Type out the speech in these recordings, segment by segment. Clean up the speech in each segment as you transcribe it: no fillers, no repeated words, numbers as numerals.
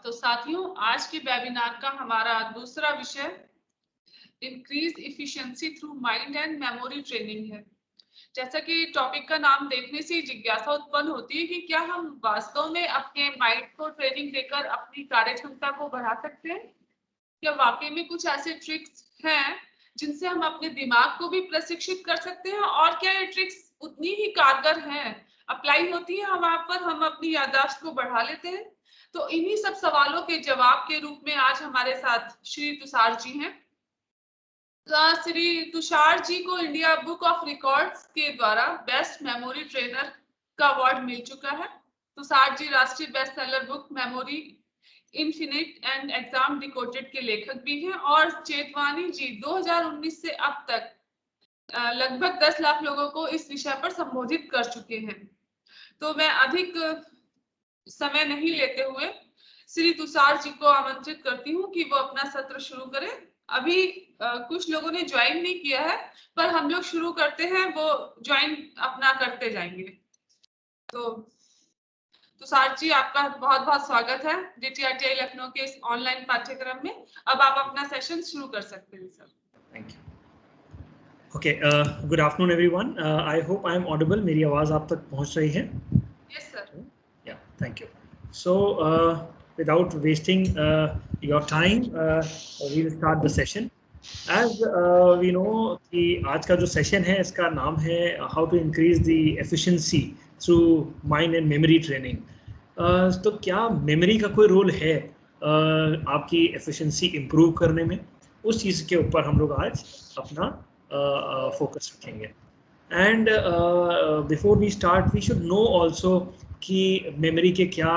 तो साथियों, आज के वेबिनार का हमारा दूसरा विषय increase efficiency through mind and memory training है। जैसा कि टॉपिक का नाम देखने से जिज्ञासा उत्पन्न होती है कि क्या हम वास्तव में अपने माइंड को ट्रेनिंग देकर अपनी कार्य क्षमता को बढ़ा सकते हैं? क्या वाकई में कुछ ऐसे ट्रिक्स हैं जिनसे हम अपने दिमाग को भी प्रशिक्षित कर सकते हैं, और क्या ये ट्रिक्स उतनी ही कारगर हैं, अप्लाई होती है वहां पर हम अपनी याददाश्त को बढ़ा लेते हैं? तो इन्हीं सब सवालों के जवाब के रूप में आज हमारे साथ श्री तुषार जी हैं। श्री तुषार जी को इंडिया बुक ऑफ रिकॉर्ड्स के द्वारा बेस्ट मेमोरी ट्रेनर का अवार्ड मिल चुका है। तुषार जी राष्ट्रीय best seller book memory infinite and exam decoded के लेखक भी हैं, और चेतवानी जी 2019 से अब तक लगभग 10 लाख लोगों को इस विषय पर संबोधित कर चुके हैं। तो मैं अधिक समय नहीं लेते हुए श्री तुषार जी को आमंत्रित करती हूँ कि वो अपना सत्र शुरू करें। अभी कुछ लोगों ने ज्वाइन नहीं किया है, पर हम लोग शुरू करते हैं, वो ज्वाइन अपना करते जाएंगे। तो तुषार जी, आपका बहुत बहुत स्वागत है DTRTI लखनऊ के इस ऑनलाइन पाठ्यक्रम में। अब आप अपना सेशन शुरू कर सकते हैं sir. Thank you. Okay, good afternoon everyone. I hope I am audible. मेरी आवाज आप तक पहुंच रही है? Yes sir. Yeah, thank you. So without wasting your time, we will start the session. As we know कि आज का जो सेशन है इसका नाम है How to increase the efficiency through mind and memory training. तो क्या मेमोरी का कोई रोल है आपकी एफिशिएंसी इम्प्रूव करने में? उस चीज़ के ऊपर हम लोग आज अपना फोकस रखेंगे। And before we start we should know also कि मेमोरी के क्या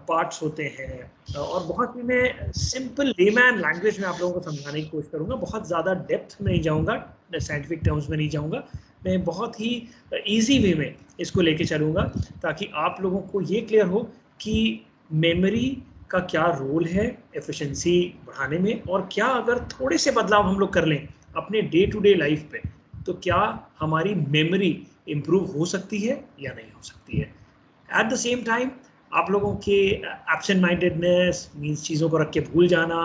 पार्ट्स होते हैं, और बहुत ही मैं सिंपल लेमैन लैंग्वेज में आप लोगों को समझाने की कोशिश करूंगा। बहुत ज़्यादा डेप्थ में नहीं जाऊंगा, साइंटिफिक टर्म्स में नहीं जाऊंगा। मैं बहुत ही इजी वे में इसको लेके चलूंगा ताकि आप लोगों को ये क्लियर हो कि मेमोरी का क्या रोल है एफिशिएंसी बढ़ाने में, और क्या अगर थोड़े से बदलाव हम लोग कर लें अपने डे टू डे लाइफ पे तो क्या हमारी मेमोरी इम्प्रूव हो सकती है या नहीं हो सकती है। एट द सेम टाइम आप लोगों के एब्सेंट माइंडेडनेस मीन्स चीज़ों को रख के भूल जाना,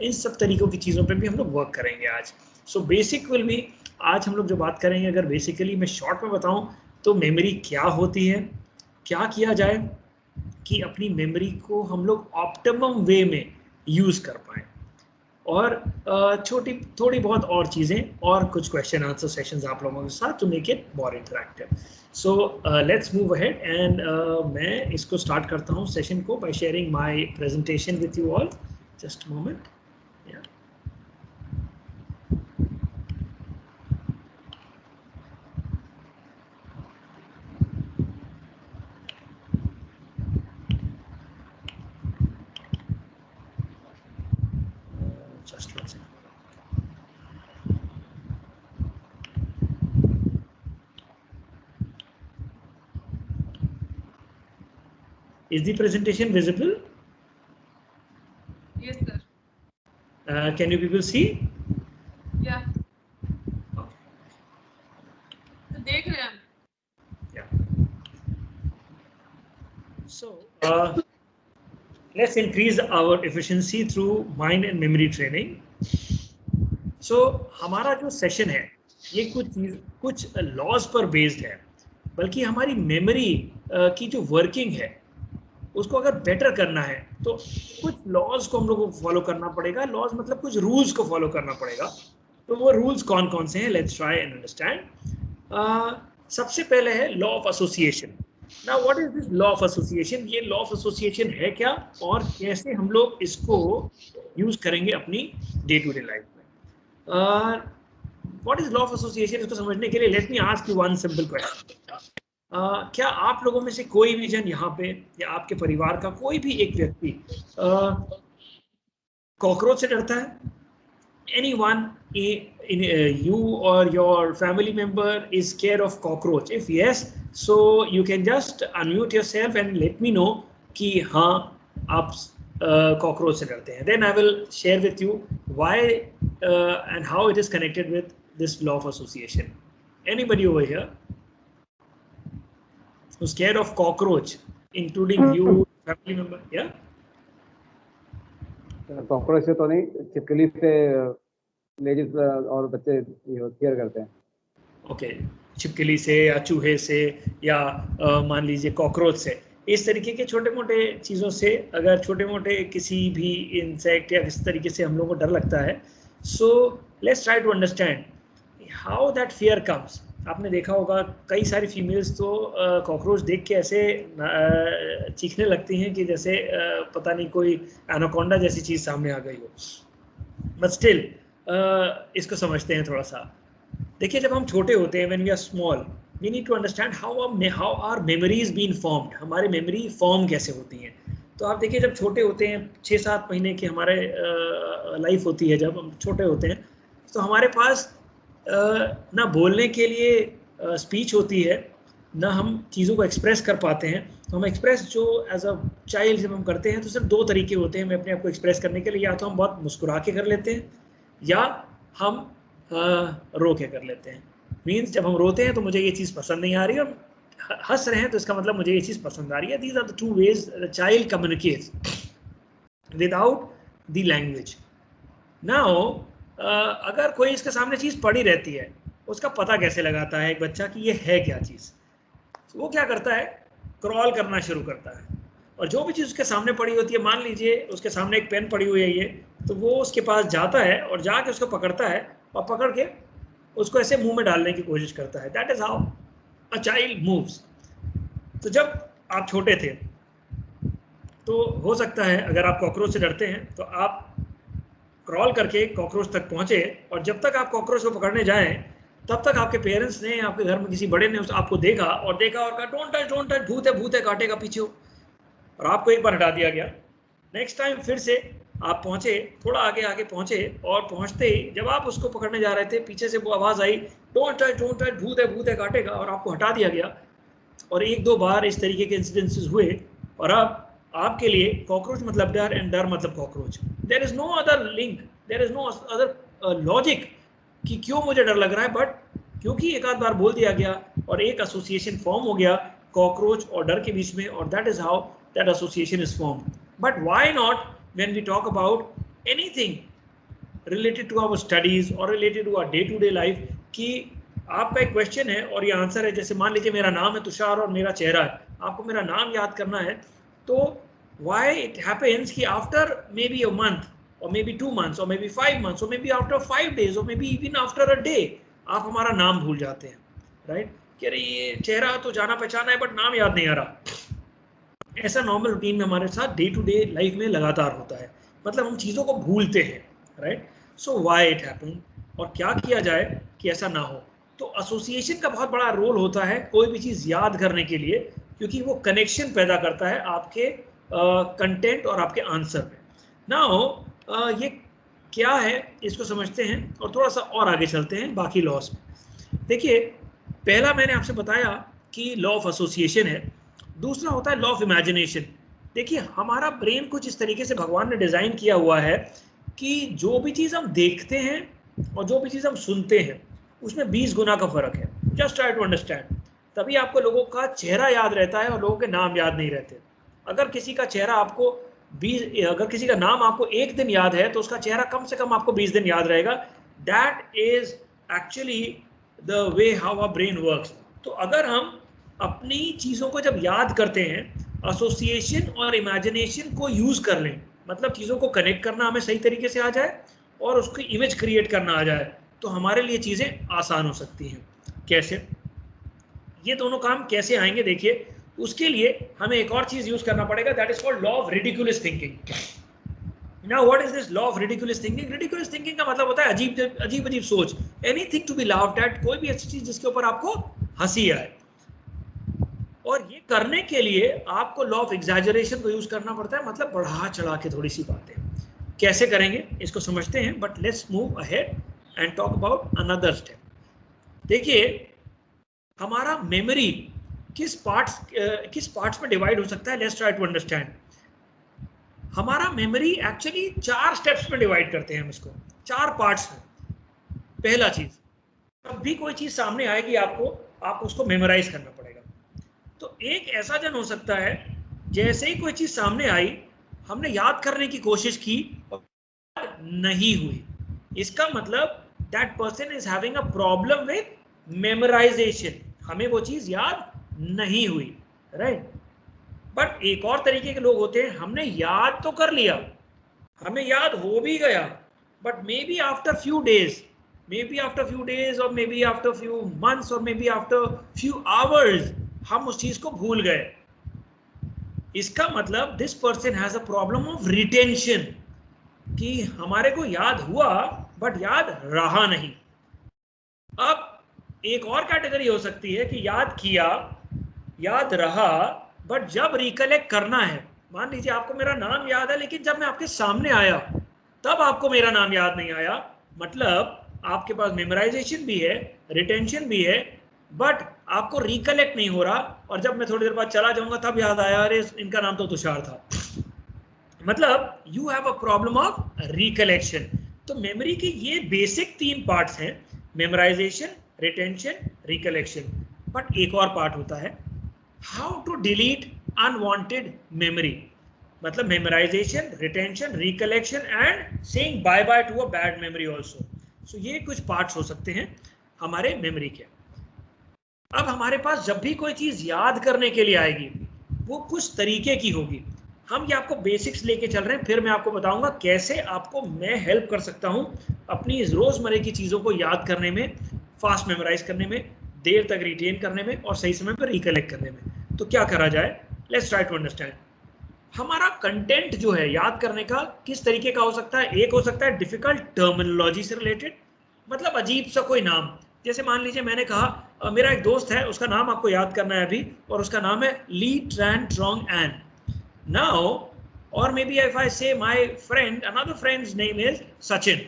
इन सब तरीक़ों की चीज़ों पे भी हम लोग वर्क करेंगे आज। सो बेसिक विल भी आज हम लोग जो बात करेंगे, अगर बेसिकली मैं शॉर्ट में बताऊं तो मेमोरी क्या होती है, क्या किया जाए कि अपनी मेमोरी को हम लोग ऑप्टिमम वे में यूज़ कर पाएँ, और छोटी थोड़ी बहुत और चीज़ें और कुछ क्वेश्चन आंसर सेशंस आप लोगों के साथ to make it more interactive. So let's move ahead and मैं इसको स्टार्ट करता हूँ सेशन को by sharing my presentation with you all. Just moment. Just one second. Is the presentation visible? Yes sir. Can you people see? Yeah. Okay. तो देख रहे हैं। Yeah. So let's increase our efficiency through mind and memory training. So हमारा जो session है ये कुछ laws पर बेस्ड है, बल्कि हमारी मेमोरी की जो वर्किंग है उसको अगर बेटर करना है तो कुछ लॉज को हम लोग को फॉलो करना पड़ेगा। लॉज मतलब कुछ रूल्स को फॉलो करना पड़ेगा। तो वो रूल्स कौन कौन से हैं, लेट्स ट्राई एंड अंडरस्टैंड। सबसे पहले है law of association. Now what is this law of association? ये लॉ ऑफ एसोसिएशन है क्या और कैसे हम लोग इसको यूज करेंगे अपनी डे टू डे लाइफ में? What is law of association? इसको समझने के लिए let me ask you one simple question. क्या आप लोगों में से कोई भी जन यहाँ पे या आपके परिवार का कोई भी एक व्यक्ति कॉकरोच से डरता है? Anyone in you or your family member is scared of cockroach? If yes, so you can just unmute yourself and let me know कि हाँ आप cockroach से डरते हैं. Then I will share with you why and how it is connected with this law of association. Anybody over here who's scared of cockroach, including you, family member? Yeah. Cockroach से तो नहीं, छिपकली से ladies और बच्चे care करते हैं। Okay, छिपकली से या चूहे से या मान लीजिए कॉकरोच से, इस तरीके के छोटे मोटे चीज़ों से अगर छोटे मोटे किसी भी इंसेक्ट या किसी तरीके से हम लोगों को डर लगता है, so let's try to understand how that fear comes. आपने देखा होगा कई सारी फीमेल्स तो कॉकरोच देख के ऐसे चीखने लगती हैं कि जैसे पता नहीं कोई एनाकोंडा जैसी चीज़ सामने आ गई हो। बट स्टिल इसको समझते हैं थोड़ा सा। देखिए, जब हम छोटे होते हैं, when we are small, we need to understand how our memories been formed. हमारे मेमोरी फॉर्म कैसे होती हैं। तो आप देखिए, जब छोटे होते हैं, 6-7 महीने की हमारे लाइफ होती है, जब हम छोटे होते हैं तो हमारे पास ना बोलने के लिए स्पीच होती है, ना हम चीज़ों को एक्सप्रेस कर पाते हैं। तो हम एक्सप्रेस जो एज अ चाइल्ड जब हम करते हैं तो सिर्फ 2 तरीके होते हैं हमें अपने आप को एक्सप्रेस करने के लिए। या तो हम बहुत मुस्कुरा के कर लेते हैं या हम रो के कर लेते हैं। मीन्स जब हम रोते हैं तो मुझे ये चीज़ पसंद नहीं आ रही, और हंस रहे हैं तो इसका मतलब मुझे ये चीज़ पसंद आ रही है। These are the 2 ways the child communicates without the language. Now अगर कोई इसके सामने चीज़ पड़ी रहती है, उसका पता कैसे लगाता है एक बच्चा कि ये है क्या चीज़? वो क्या करता है, क्रॉल करना शुरू करता है, और जो भी चीज़ उसके सामने पड़ी होती है, मान लीजिए उसके सामने एक पेन पड़ी हुई है ये, तो वो उसके पास जाता है और जाके उसको पकड़ता है और पकड़ के उसको ऐसे मुंह में डालने की कोशिश करता है। That is how a child moves. तो जब आप छोटे थे तो हो सकता है अगर आप कॉकरोच से डरते हैं तो आप क्रॉल करके कॉकरोच तक पहुंचे, और जब तक आप कॉकरोच को पकड़ने जाएं तब तक आपके पेरेंट्स ने, आपके घर में किसी बड़े ने आपको देखा और कहा डोंट टच, भूत है काटेगा, पीछे हो, और आपको एक बार हटा दिया गया। नेक्स्ट टाइम फिर से आप पहुंचे, थोड़ा आगे पहुंचे, और पहुंचते ही जब आप उसको पकड़ने जा रहे थे, पीछे से वो आवाज़ आई डोंट टच, भूत है काटेगा, और आपको हटा दिया गया। और 1-2 बार इस तरीके के इंसिडेंसेस हुए, और अब आपके लिए कॉकरोच मतलब डर एंड डर मतलब cockroach. There is no other link, there is no other logic कि क्यों मुझे डर लग रहा है, बट क्योंकि एक आध बार बोल दिया गया और एक एसोसिएशन फॉर्म हो गया कॉकरोच और डर के बीच में, और that is how that association is formed. But why not when we talk about anything related to our studies और related to our day to day life, कि आपका एक क्वेश्चन है और ये आंसर है। जैसे मान लीजिए मेरा नाम है तुषार और मेरा चेहरा है, आपको मेरा नाम याद करना है, तो why it happens कि after maybe a month or maybe 2 months or maybe 5 months or maybe after 5 days or maybe even after a day आप हमारा नाम भूल जाते हैं, राइट? कि अरे ये चेहरा तो जाना पहचाना है बट नाम याद नहीं आ रहा। ऐसा नॉर्मल रूटीन में हमारे साथ डे टू डे लाइफ में लगातार होता है, मतलब हम चीज़ों को भूलते हैं, right? So why it happen, और क्या किया जाए कि ऐसा ना हो? तो एसोसिएशन का बहुत बड़ा रोल होता है कोई भी चीज़ याद करने के लिए, क्योंकि वो कनेक्शन पैदा करता है आपके कंटेंट और आपके आंसर में। नाउ ये क्या है इसको समझते हैं और थोड़ा सा और आगे चलते हैं बाकी लॉस में। देखिए, पहला मैंने आपसे बताया कि लॉ ऑफ एसोसिएशन है, दूसरा होता है लॉ ऑफ इमेजिनेशन। देखिए, हमारा ब्रेन कुछ इस तरीके से भगवान ने डिज़ाइन किया हुआ है कि जो भी चीज़ हम देखते हैं और जो भी चीज़ हम सुनते हैं उसमें 20 गुना का फ़र्क है। Just try to understand. तभी आपको लोगों का चेहरा याद रहता है और लोगों के नाम याद नहीं रहते। अगर किसी का चेहरा आपको अगर किसी का नाम आपको 1 दिन याद है तो उसका चेहरा कम से कम आपको 20 दिन याद रहेगा। That is actually the way how our brain works. तो अगर हम अपनी चीज़ों को जब याद करते हैं, एसोसिएशन और इमेजिनेशन को यूज कर लें, मतलब चीज़ों को कनेक्ट करना हमें सही तरीके से आ जाए और उसकी इमेज क्रिएट करना आ जाए, तो हमारे लिए चीज़ें आसान हो सकती हैं। कैसे? ये दोनों काम कैसे आएंगे देखिए। उसके लिए हमें एक और चीज़ यूज करना पड़ेगा, that is called law of ridiculous thinking. Now what is this law of ridiculous thinking? Ridiculous thinking का मतलब होता है अजीब अजीब सोच, anything to be laughed at, कोई भी ऐसी चीज जिसके ऊपर आपको हंसी आए। और ये करने के लिए आपको लॉ ऑफ एग्जैजरेशन को यूज करना पड़ता है, मतलब बढ़ा चढ़ा के थोड़ी सी बातें। कैसे करेंगे इसको समझते हैं, but let's move ahead and talk about another step. देखिए हमारा मेमोरी किस पार्ट्स में डिवाइड हो सकता है, लेट्स ट्राई टू अंडरस्टैंड। हमारा मेमोरी एक्चुअली 4 स्टेप्स में डिवाइड करते हैं हम इसको, 4 पार्ट्स में। पहला चीज, जब भी कोई चीज सामने आएगी आप उसको मेमोराइज करना पड़ेगा। तो एक ऐसा जन हो सकता है, जैसे ही कोई चीज सामने आई हमने याद करने की कोशिश की और नहीं हुई, इसका मतलब that person is having a problem with memorisation, हमें वो चीज याद नहीं हुई, राइट। बट एक और तरीके के लोग होते हैं, हमने याद तो कर लिया, हमें याद हो भी गया, but maybe after few days और maybe after few months और maybe after few hours हम उस चीज को भूल गए। इसका मतलब this person has a problem of retention, कि हमारे को याद हुआ बट याद रहा नहीं। अब एक और कैटेगरी हो सकती है कि याद किया, याद रहा, बट जब रिकलेक्ट करना है, मान लीजिए आपको मेरा नाम याद है लेकिन जब मैं आपके सामने आया तब आपको मेरा नाम याद नहीं आया, मतलब आपके पास मेमोराइजेशन भी है, रिटेंशन भी है, बट आपको रिकलेक्ट नहीं हो रहा, और जब मैं थोड़ी देर बाद चला जाऊंगा तब याद आया, अरे इनका नाम तो तुषार था। मतलब you have a problem of recollection. तो मेमोरी के ये बेसिक 3 पार्ट्स हैं, मेमोराइजेशन, रिटेंशन, रिकलेक्शन। बट एक और पार्ट होता है, how to delete unwanted memory, मतलब memorization, retention, recollection and saying bye bye to a bad memory also. So ये कुछ पार्ट्स हो सकते हैं हमारे मेमोरी के। अब हमारे पास जब भी कोई चीज याद करने के लिए आएगी वो कुछ तरीके की होगी। हम ये आपको बेसिक्स लेके चल रहे हैं, फिर मैं आपको बताऊंगा कैसे आपको मैं हेल्प कर सकता हूं अपनी रोजमर्रे की चीजों को याद करने में, फास्ट मेमोराइज करने में, देर तक रिटेन करने में और सही समय पर रिकलेक्ट करने में। तो क्या करा जाए, लेट्स ट्राई टू अंडरस्टैंड। हमारा कंटेंट जो है याद करने का किस तरीके का हो सकता है। एक हो सकता है डिफिकल्ट टर्मिनोलॉजी से रिलेटेड, मतलब अजीब सा कोई नाम, जैसे मान लीजिए मैंने कहा मेरा एक दोस्त है, उसका नाम आपको याद करना है अभी, और उसका नाम है ली ट्रैन ट्रॉन्ग एन। नाउ और maybe if I say my friend, another friend's name is Sachin.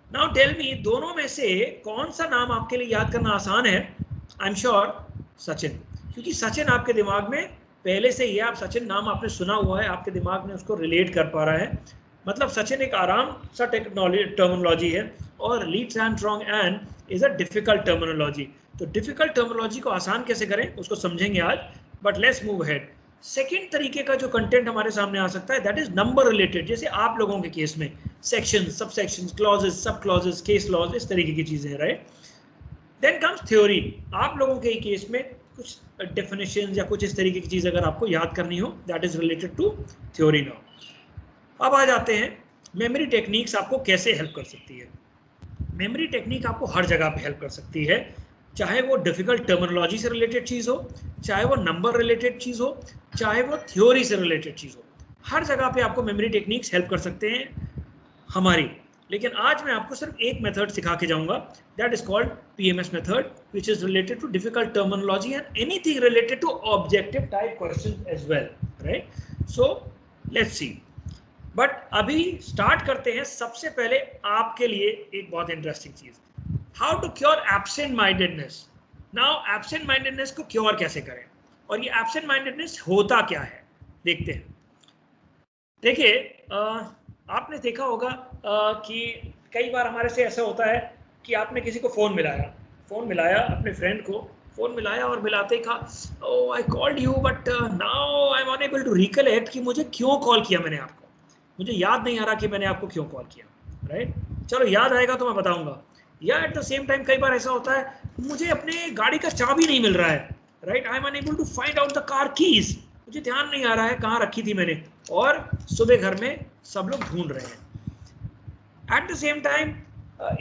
Now tell me, दोनों में से कौन सा नाम आपके लिए याद करना आसान है? आई एम श्योर सचिन, क्योंकि सचिन आपके दिमाग में पहले से ही है, आप सचिन नाम आपने सुना हुआ है, आपके दिमाग में उसको रिलेट कर पा रहा है। मतलब सचिन एक आराम सा टर्मिनोलॉजी है, और ली ट्रैन ट्रॉन्ग एन इज अ डिफिकल्ट टर्मिनोलॉजी। तो डिफिकल्ट टर्मिनोलॉजी को आसान कैसे करें उसको समझेंगे आज, but let's move ahead. Second तरीके का जो कंटेंट हमारे सामने आ सकता है दैट इज नंबर रिलेटेड, जैसे आप लोगों के केस में सेक्शन, सब सेक्शन, क्लॉजेस, सब क्लॉजेस, केस लॉज, इस तरीके की चीजें हैं, राइट। देन कम्स थ्योरी, आप लोगों के केस में कुछ डेफिनेशन या कुछ इस तरीके की चीज अगर आपको याद करनी हो, that is related to theory. Now अब आ जाते हैं मेमोरी टेक्निक्स आपको कैसे हेल्प कर सकती है। मेमोरी टेक्निक आपको हर जगह पे हेल्प कर सकती है, चाहे वो डिफिकल्ट टर्मिनोलॉजी से रिलेटेड चीज हो, चाहे वो नंबर रिलेटेड चीज हो, चाहे वो थ्योरी से रिलेटेड चीज हो, हर जगह पे आपको मेमोरी टेक्निक्स हेल्प कर सकते हैं हमारी। लेकिन आज मैं आपको सिर्फ एक मेथड सिखा के जाऊंगा, that is called PMS method, which is related to difficult terminology and anything related to objective type questions as well, right. So let's see, but अभी स्टार्ट करते हैं। सबसे पहले आपके लिए एक बहुत इंटरेस्टिंग चीज, how to cure absent mindedness. Now absent mindedness को क्योर कैसे करें, और ये एब्सेंट माइंडेडनेस होता क्या है, देखते हैं। देखिए आपने देखा होगा कि कई बार हमारे से ऐसा होता है कि आपने किसी को फोन मिलाया अपने फ्रेंड को, फोन मिलाया और मिलाते ही कहा, oh I called you but now I am unable to recollect कि मुझे क्यों कॉल किया मैंने आपको, मुझे याद नहीं आ रहा कि मैंने आपको क्यों कॉल किया, राइट। चलो याद आएगा तो मैं बताऊंगा। या एट द सेम टाइम कई बार ऐसा होता है मुझे अपने गाड़ी का चाबी नहीं मिल रहा है, right, I am unable to find out the car keys, मुझे ध्यान नहीं आ रहा है कहाँ रखी थी मैंने, और सुबह घर में सब लोग ढूंढ रहे हैं। एट द सेम टाइम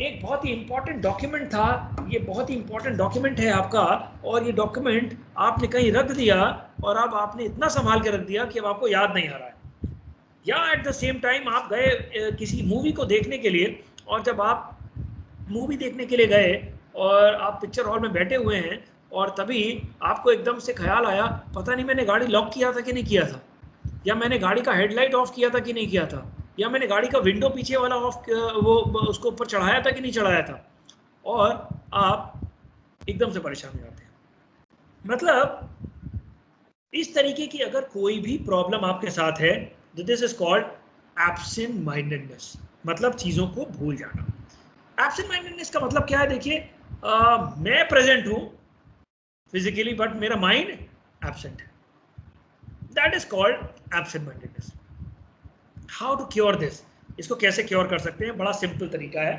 एक बहुत ही इंपॉर्टेंट डॉक्यूमेंट था, ये बहुत ही इंपॉर्टेंट डॉक्यूमेंट है आपका, और ये डॉक्यूमेंट आपने कहीं रख दिया और अब आपने इतना संभाल के रख दिया कि अब आपको याद नहीं आ रहा है। या एट द सेम टाइम आप गए किसी मूवी को देखने के लिए, और जब आप मूवी देखने के लिए गए और आप पिक्चर हॉल में बैठे हुए हैं और तभी आपको एकदम से ख्याल आया पता नहीं मैंने गाड़ी लॉक किया था कि नहीं किया था, या मैंने गाड़ी का हेडलाइट ऑफ किया था कि नहीं किया था, या मैंने गाड़ी का विंडो पीछे वाला ऑफ वो उसको ऊपर चढ़ाया था कि नहीं चढ़ाया था, और आप एकदम से परेशान हो जाते हैं। मतलब इस तरीके की अगर कोई भी प्रॉब्लम आपके साथ है, this is called absent mindedness, मतलब चीजों को भूल जाना। एब्सेंट माइंडेडनेस का मतलब क्या है? देखिए, मैं प्रेजेंट हूं फिजिकली बट मेरा माइंड एब्सेंट है, that is called absent mindedness. How to cure this? इसको कैसे क्योर कर सकते हैं? बड़ा सिंपल तरीका है।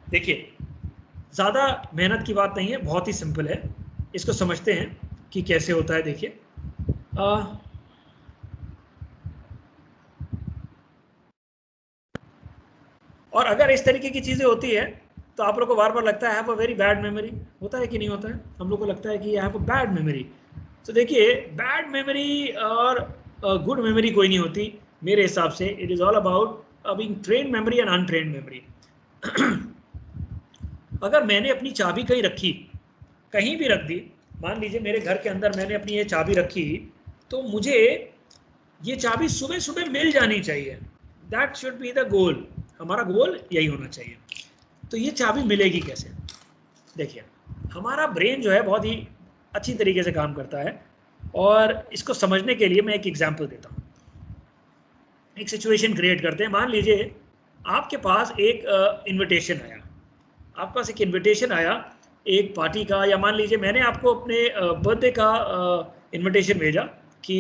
देखिए, ज़्यादा मेहनत की बात नहीं है, बहुत ही सिंपल है। इसको समझते हैं कि कैसे होता है। देखिए, और अगर इस तरीके की चीज़ें होती है तो आप लोग को बार बार लगता है have a very bad memory, होता है कि नहीं होता है? हम लोग को लगता है कि हैव अ बैड मेमोरी। तो देखिए, बैड मेमोरी और गुड मेमोरी कोई नहीं होती मेरे हिसाब से। It is all about being trained memory and untrained memory. अगर मैंने अपनी चाबी कहीं रखी, कहीं भी रख दी, मान लीजिए मेरे घर के अंदर मैंने अपनी ये चाबी रखी, तो मुझे ये चाबी सुबह सुबह मिल जानी चाहिए। That should be the goal, हमारा गोल यही होना चाहिए। तो ये चाबी मिलेगी कैसे? देखिए, हमारा ब्रेन जो है बहुत ही अच्छी तरीके से काम करता है, और इसको समझने के लिए मैं एक एग्जांपल देता हूँ। एक सिचुएशन क्रिएट करते हैं। मान लीजिए आपके पास एक इनविटेशन आया, आपके पास एक इनविटेशन आया एक पार्टी का, या मान लीजिए मैंने आपको अपने बर्थडे का इनविटेशन भेजा कि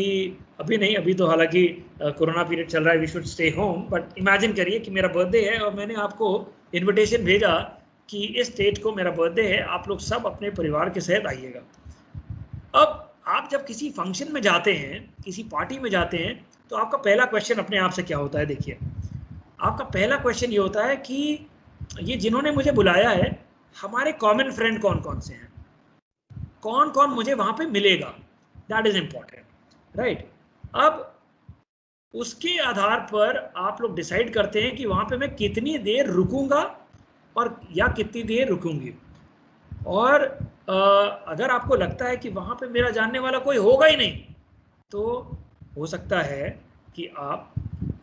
अभी नहीं, अभी तो हालांकि कोरोना पीरियड चल रहा है, we should stay home, but imagine करिए कि मेरा बर्थडे है और मैंने आपको इनविटेशन भेजा कि इस डेट को मेरा बर्थडे है, आप लोग सब अपने परिवार के साथ आइएगा। अब आप जब किसी फंक्शन में जाते हैं, किसी पार्टी में जाते हैं, तो आपका पहला क्वेश्चन अपने आप से क्या होता है? देखिए, आपका पहला क्वेश्चन ये होता है कि ये जिन्होंने मुझे बुलाया है, हमारे कॉमन फ्रेंड कौन कौन से हैं, कौन कौन मुझे वहां पे मिलेगा, दैट इज इंपॉर्टेंट, राइट। अब उसके आधार पर आप लोग डिसाइड करते हैं कि वहां पे मैं कितनी देर रुकूंगा और या कितनी देर रुकूंगी। और अगर आपको लगता है कि वहां पे मेरा जानने वाला कोई होगा ही नहीं, तो हो सकता है कि आप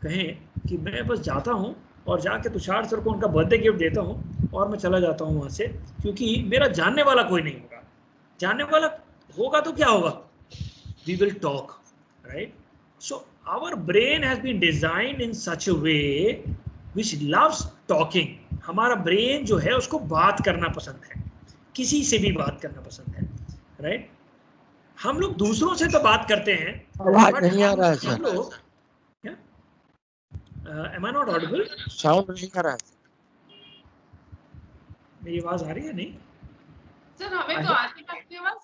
कहें कि मैं बस जाता हूं और जाके तुषार सर को उनका बर्थडे गिफ्ट देता हूं और मैं चला जाता हूं वहां से, क्योंकि मेरा जानने वाला कोई नहीं होगा। जानने वाला होगा तो क्या होगा? We will talk, right. So our brain has been designed in such a way which loves talking. हमारा ब्रेन जो है उसको बात करना पसंद है, किसी से भी बात करना पसंद है, राइट। हम लोग दूसरों से तो बात करते हैं, आवाज नहीं आ रहा है हम सर। लोग am I not audible? Sound नहीं आ रहा है। मेरी आवाज आ रही है? नहीं सर, हमें तो आ रही है आपकी आवाज।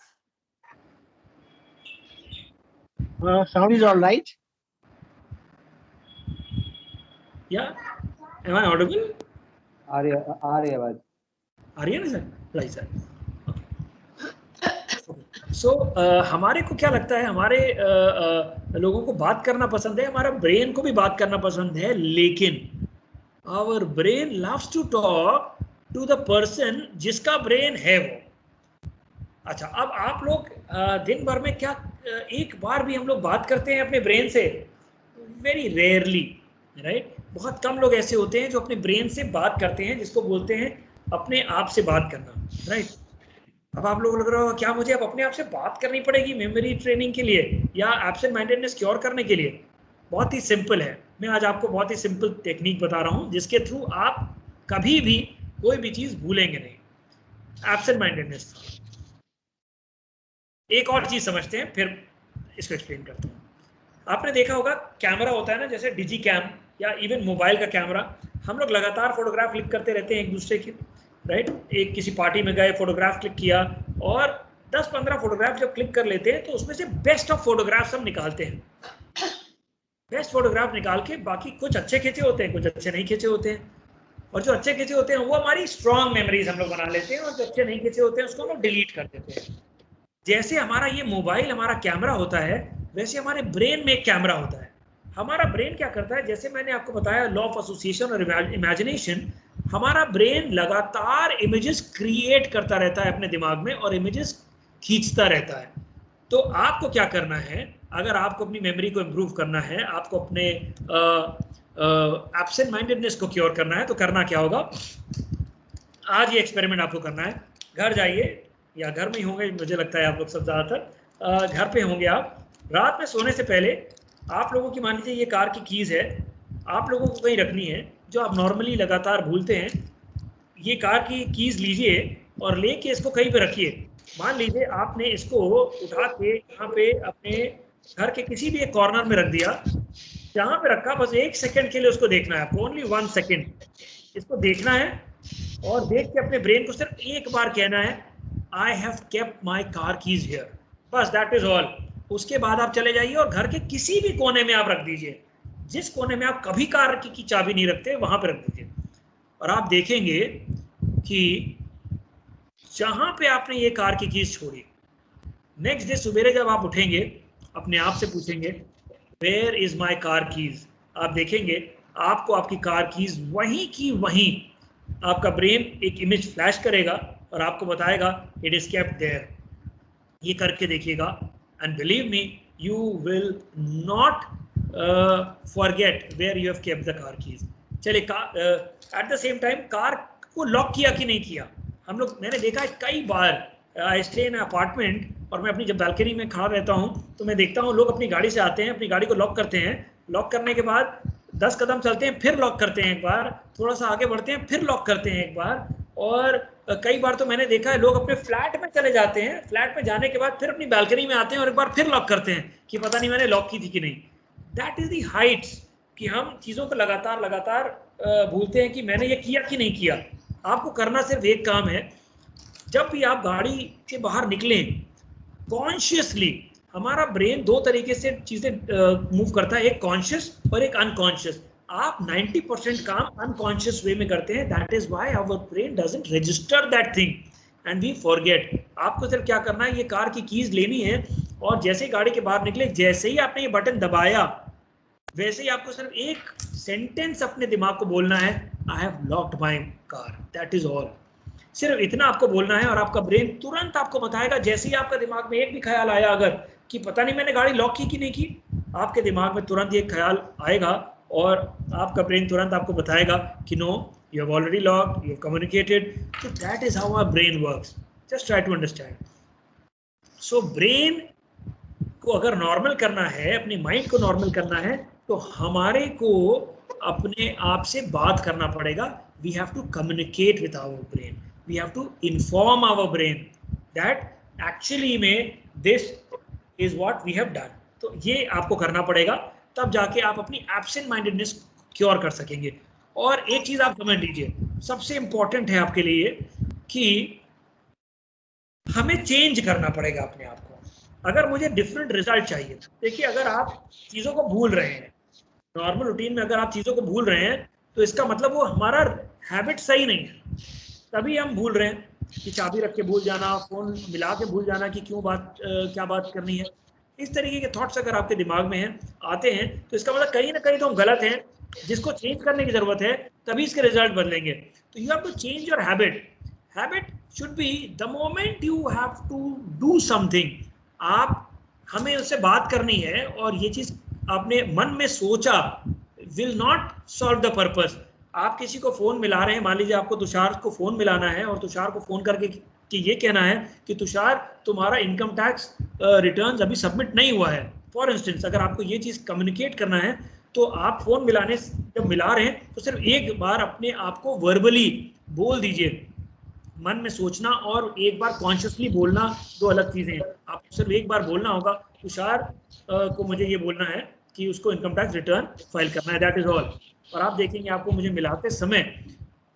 Sound is all right. या am I audible? आ रही है आवाज। आ रही है ना सर? Right sir. सो हमारे को क्या लगता है, हमारे लोगों को बात करना पसंद है, हमारा ब्रेन को भी बात करना पसंद है, लेकिन our brain loves to talk to the person जिसका ब्रेन है वो। अच्छा, अब आप लोग दिन भर में क्या एक बार भी हम लोग बात करते हैं अपने ब्रेन से? Very rarely, right. बहुत कम लोग ऐसे होते हैं जो अपने ब्रेन से बात करते हैं, जिसको बोलते हैं अपने आप से बात करना, राइट। अब आप लोग लग रहा होगा क्या मुझे अब अपने आप से बात करनी पड़ेगी मेमोरी ट्रेनिंग के लिए या एब्सेंट माइंडेडनेस क्योर करने के लिए? बहुत ही सिंपल है। मैं आज आपको बहुत ही सिंपल टेक्निक बता रहा हूं जिसके थ्रू आप कभी भी कोई भी चीज भूलेंगे नहीं। Absent mindedness. एक और चीज समझते हैं फिर इसको एक्सप्लेन करता हूँ। आपने देखा होगा कैमरा होता है ना, जैसे डिजी कैम या इवन मोबाइल का कैमरा, हम लोग लगातार फोटोग्राफ क्लिक करते रहते हैं एक दूसरे के, राइट? एक किसी पार्टी में गए, फोटोग्राफ क्लिक किया और 10-15 फोटोग्राफ जब क्लिक कर लेते हैं तो उसमें से बेस्ट ऑफ फोटोग्राफ्स हम निकालते हैं। बेस्ट फोटोग्राफ निकाल के बाकी कुछ अच्छे खींचे होते हैं, कुछ अच्छे नहीं खींचे होते हैं, और जो अच्छे खींचे होते हैं वो हमारी स्ट्रॉन्ग मेमोरीज हम लोग बना लेते हैं, और जो अच्छे नहीं खींचे होते हैं उसको हम लोग डिलीट कर देते हैं। जैसे हमारा ये मोबाइल हमारा कैमरा होता है, वैसे हमारे ब्रेन में एक कैमरा होता है। हमारा ब्रेन क्या करता है, जैसे मैंने आपको बताया लॉ ऑफ एसोसिएशन और इमेजिनेशन, हमारा ब्रेन लगातार इमेजेस क्रिएट करता रहता है अपने दिमाग में और इमेजेस खींचता रहता है। तो आपको क्या करना है, अगर आपको अपनी मेमोरी को इम्प्रूव करना है, आपको अपने एब्सेंट माइंडेडनेस को क्योर करना है, तो करना क्या होगा, आज ये एक्सपेरिमेंट आपको करना है। घर जाइए, या घर में ही होंगे मुझे लगता है आप लोग सब ज़्यादातर घर पे होंगे आप। रात में सोने से पहले आप लोगों की, मान लीजिए ये कार की कीज़ है, आप लोगों को कहीं रखनी है जो आप नॉर्मली लगातार भूलते हैं। ये कार की कीज़ लीजिए और लेके इसको कहीं पे रखिए। मान लीजिए आपने इसको उठा के यहाँ पे अपने घर के किसी भी एक कॉर्नर में रख दिया। जहाँ पे रखा बस 1 सेकंड के लिए उसको देखना है आपको, ओनली 1 सेकंड इसको देखना है, और देख के अपने ब्रेन को सिर्फ एक बार कहना है, I have kept my car keys here, बस दैट इज ऑल। उसके बाद आप चले जाइए और घर के किसी भी कोने में आप रख दीजिए, जिस कोने में आप कभी कार की चाबी नहीं रखते वहां पर रख दीजिए, और आप देखेंगे कि जहां पे आपने ये कार की कीज छोड़ी, नेक्स्ट डे सवेरे जब आप उठेंगे अपने आप से पूछेंगे where is my car keys, आप देखेंगे आपको आपकी कार कीज वहीं की वहीं, आपका ब्रेन एक इमेज फ्लैश करेगा और आपको बताएगा इट इज केप्ट देयर। ये करके देखिएगा, and believe me you will not forget where you have kept the car keys. चलिए, at the same time car को लॉक किया कि नहीं किया, हम लोग, मैंने देखा है कई बार, आई स्टे इन अपार्टमेंट और मैं अपनी जब बालकनी में खड़ा रहता हूँ तो मैं देखता हूँ लोग अपनी गाड़ी से आते हैं, अपनी गाड़ी को लॉक करते हैं, लॉक करने के बाद 10 कदम चलते हैं, फिर लॉक करते हैं एक बार, थोड़ा सा आगे बढ़ते हैं, फिर लॉक करते हैं एक बार, और कई बार तो मैंने देखा है लोग अपने फ्लैट में चले जाते हैं, फ्लैट में जाने के बाद फिर अपनी बालकनी में आते हैं और एक बार फिर लॉक करते हैं कि पता नहीं मैंने लॉक की थी कि नहीं। दैट इज दी हाइट्स कि हम चीज़ों को लगातार भूलते हैं कि मैंने ये किया कि नहीं किया। आपको करना सिर्फ एक काम है, जब भी आप गाड़ी के बाहर निकलें, कॉन्शियसली, हमारा ब्रेन 2 तरीके से चीजें मूव करता है, एक कॉन्शियस और एक अनकॉन्शियस। आप 90% काम अनकॉन्शियस वे में करते हैं, that is why our brain doesn't register that thing and we forget. आपको सिर्फ क्या करना है, ये कार की कीज लेनी है और जैसे ही गाड़ी के बाहर निकले, जैसे ही आपने ये बटन दबाया, वैसे ही आपको सिर्फ एक सेंटेंस अपने दिमाग को बोलना है, I have locked my car, that is all. सिर्फ इतना आपको बोलना है और आपका ब्रेन तुरंत आपको बताएगा। जैसे ही आपका दिमाग में एक भी ख्याल आया अगर कि पता नहीं मैंने गाड़ी लॉक की कि नहीं की, आपके दिमाग में तुरंत ये ख्याल आएगा और आपका ब्रेन तुरंत आपको बताएगा कि no, you have already locked, you have communicated. So that is how our brain works, just try to understand. So brain को अगर नॉर्मल करना है, अपनी माइंड को नॉर्मल करना है, तो हमारे को अपने आप से बात करना पड़ेगा। We have to communicate with our brain, we have to inform our brain that actually में this is what we have done। तो ये आपको करना पड़ेगा, तब जाके आप अपनी एब्सेंट माइंडेडनेस क्योर कर सकेंगे। और एक चीज आप समझ लीजिए, सबसे इंपॉर्टेंट है आपके लिए कि हमें चेंज करना पड़ेगा अपने आप को। अगर मुझे डिफरेंट रिजल्ट चाहिए, देखिए अगर आप चीजों को भूल रहे हैं, नॉर्मल रूटीन में अगर आप चीजों को भूल रहे हैं, तो इसका मतलब वो हमारा हैबिट सही नहीं है, तभी हम भूल रहे हैं कि चाबी रख के भूल जाना, फोन मिला के भूल जाना कि क्या बात करनी है। इस तरीके के थॉट्स अगर आपके दिमाग में हैं, आते हैं, तो इसका मतलब कहीं ना कहीं तो हम गलत हैं, जिसको चेंज करने की जरूरत है, तभी इसके रिजल्ट बदलेंगे। तो you have to change your habit. Habit should be the moment you have to do something, आप हमें उससे बात करनी है और ये चीज आपने मन में सोचा will not solve the purpose. आप किसी को फोन मिला रहे हैं, मान लीजिए आपको तुषार को फोन मिलाना है और तुषार को फोन करके कि ये कहना है कि तुषार तुम्हारा इनकम टैक्स रिटर्न्स अभी सबमिट नहीं हुआ है, फॉर इंस्टेंस, अगर आपको ये चीज़ कम्युनिकेट करना है, तो आप फोन मिलाने जब मिला रहे हैं तो सिर्फ एक बार अपने आप को वर्बली बोल दीजिए, मन में सोचना और एक बार कॉन्शियसली बोलना दो अलग चीज़ें हैं। आपको सिर्फ एक बार बोलना होगा, तुषार को मुझे ये बोलना है कि उसको इनकम टैक्स रिटर्न फाइल करना है, दैट इज ऑल। और आप देखेंगे आपको मुझे मिलाते समय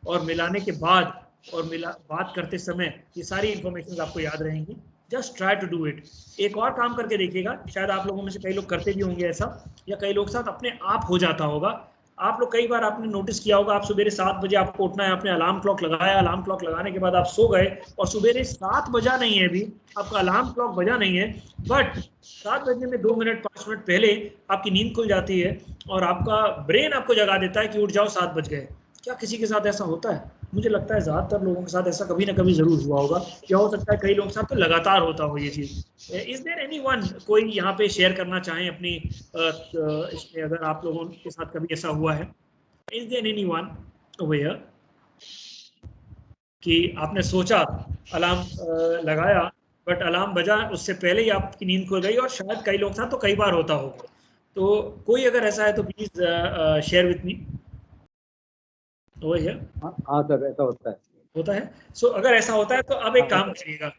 और मिलाने के बाद और बात करते समय ये सारी इंफॉर्मेशन आपको याद रहेंगी। Just try to do it. एक और काम करके देखिएगा, शायद आप लोगों में से कई लोग करते भी होंगे ऐसा, या कई लोग साथ अपने आप हो जाता होगा। आप लोग कई बार आपने नोटिस किया होगा, आप सुबह 7 बजे आपको उठना है, आपने अलार्म क्लॉक लगाया, अलार्म क्लॉक लगाने के बाद आप सो गए और सुबह 7 बजा नहीं है, अभी आपका अलार्म क्लॉक बजा नहीं है, बट 7 बजने में 2 मिनट 5 मिनट पहले आपकी नींद खुल जाती है और आपका ब्रेन आपको जगा देता है कि उठ जाओ 7 बज गए। क्या किसी के साथ ऐसा होता है? मुझे लगता है ज़्यादातर लोगों के साथ ऐसा कभी ना कभी ज़रूर हुआ होगा, या हो सकता है कई लोगों के साथ तो लगातार होता हो ये चीज़। इज देयर एनीवन, कोई यहाँ पे शेयर करना चाहें अपनी इसमें, अगर आप लोगों के साथ कभी ऐसा हुआ है? Is there anyone over here कि आपने सोचा, अलार्म लगाया, बट अलार्म बजा उससे पहले ही आपकी नींद खुल गई, और शायद कई लोग साथ तो कई बार होता होगा। तो कोई अगर ऐसा है तो please share with me over here. हाँ सर, ऐसा होता है। सो अगर ऐसा होता है तो अब एक काम करिएगा,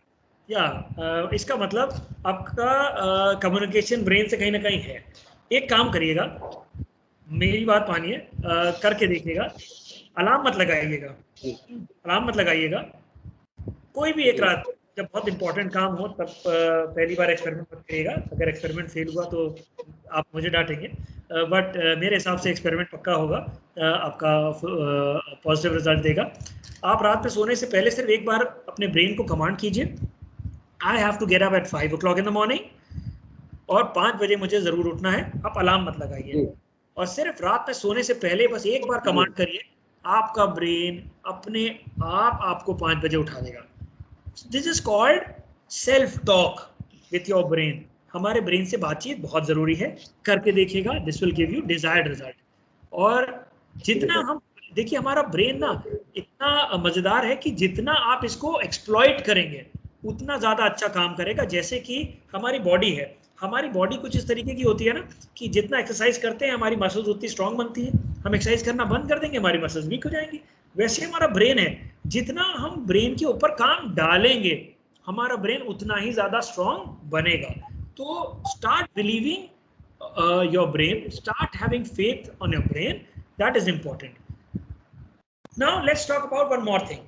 या इसका मतलब आपका कम्युनिकेशन ब्रेन से कहीं ना कहीं है। एक काम करिएगा, मेरी बात मानिए, करके देखिएगा। अलार्म मत लगाइएगा, अलार्म मत लगाइएगा। कोई भी एक रात जब बहुत इंपॉर्टेंट काम हो तब पहली बार एक्सपेरिमेंट मत करिएगा। अगर एक्सपेरिमेंट फेल हुआ तो आप मुझे डांटेंगे, बट मेरे हिसाब से एक्सपेरिमेंट पक्का होगा, आपका पॉजिटिव रिजल्ट देगा। आप रात में सोने से पहले सिर्फ एक बार अपने ब्रेन को कमांड कीजिए, I have to get up at 5 o'clock in the morning, और 5 बजे मुझे ज़रूर उठना है। आप अलार्म मत लगाइए, और सिर्फ रात में सोने से पहले बस एक बार कमांड करिए, आपका ब्रेन अपने आप आपको 5 बजे उठा देगा। This is called self talk with your brain. हमारे ब्रेन से बातचीत बहुत जरूरी है, करके देखिएगा, this will give you desired result. और जितना हम देखिए, हमारा ब्रेन ना इतना मजेदार है कि जितना आप इसको एक्सप्लॉइट करेंगे उतना ज्यादा अच्छा काम करेगा। जैसे कि हमारी बॉडी है, हमारी बॉडी कुछ इस तरीके की होती है ना कि जितना एक्सरसाइज करते हैं हमारी मसल्स उतनी स्ट्रांग बनती है, हम एक्सरसाइज करना बंद कर देंगे हमारी मसल्स वीक हो जाएंगी। वैसे हमारा ब्रेन है, जितना हम ब्रेन के ऊपर काम डालेंगे हमारा ब्रेन उतना ही ज्यादा स्ट्रांग बनेगा। तो start believing your brain, start having faith on your brain, that is important. Now let's talk about one more thing.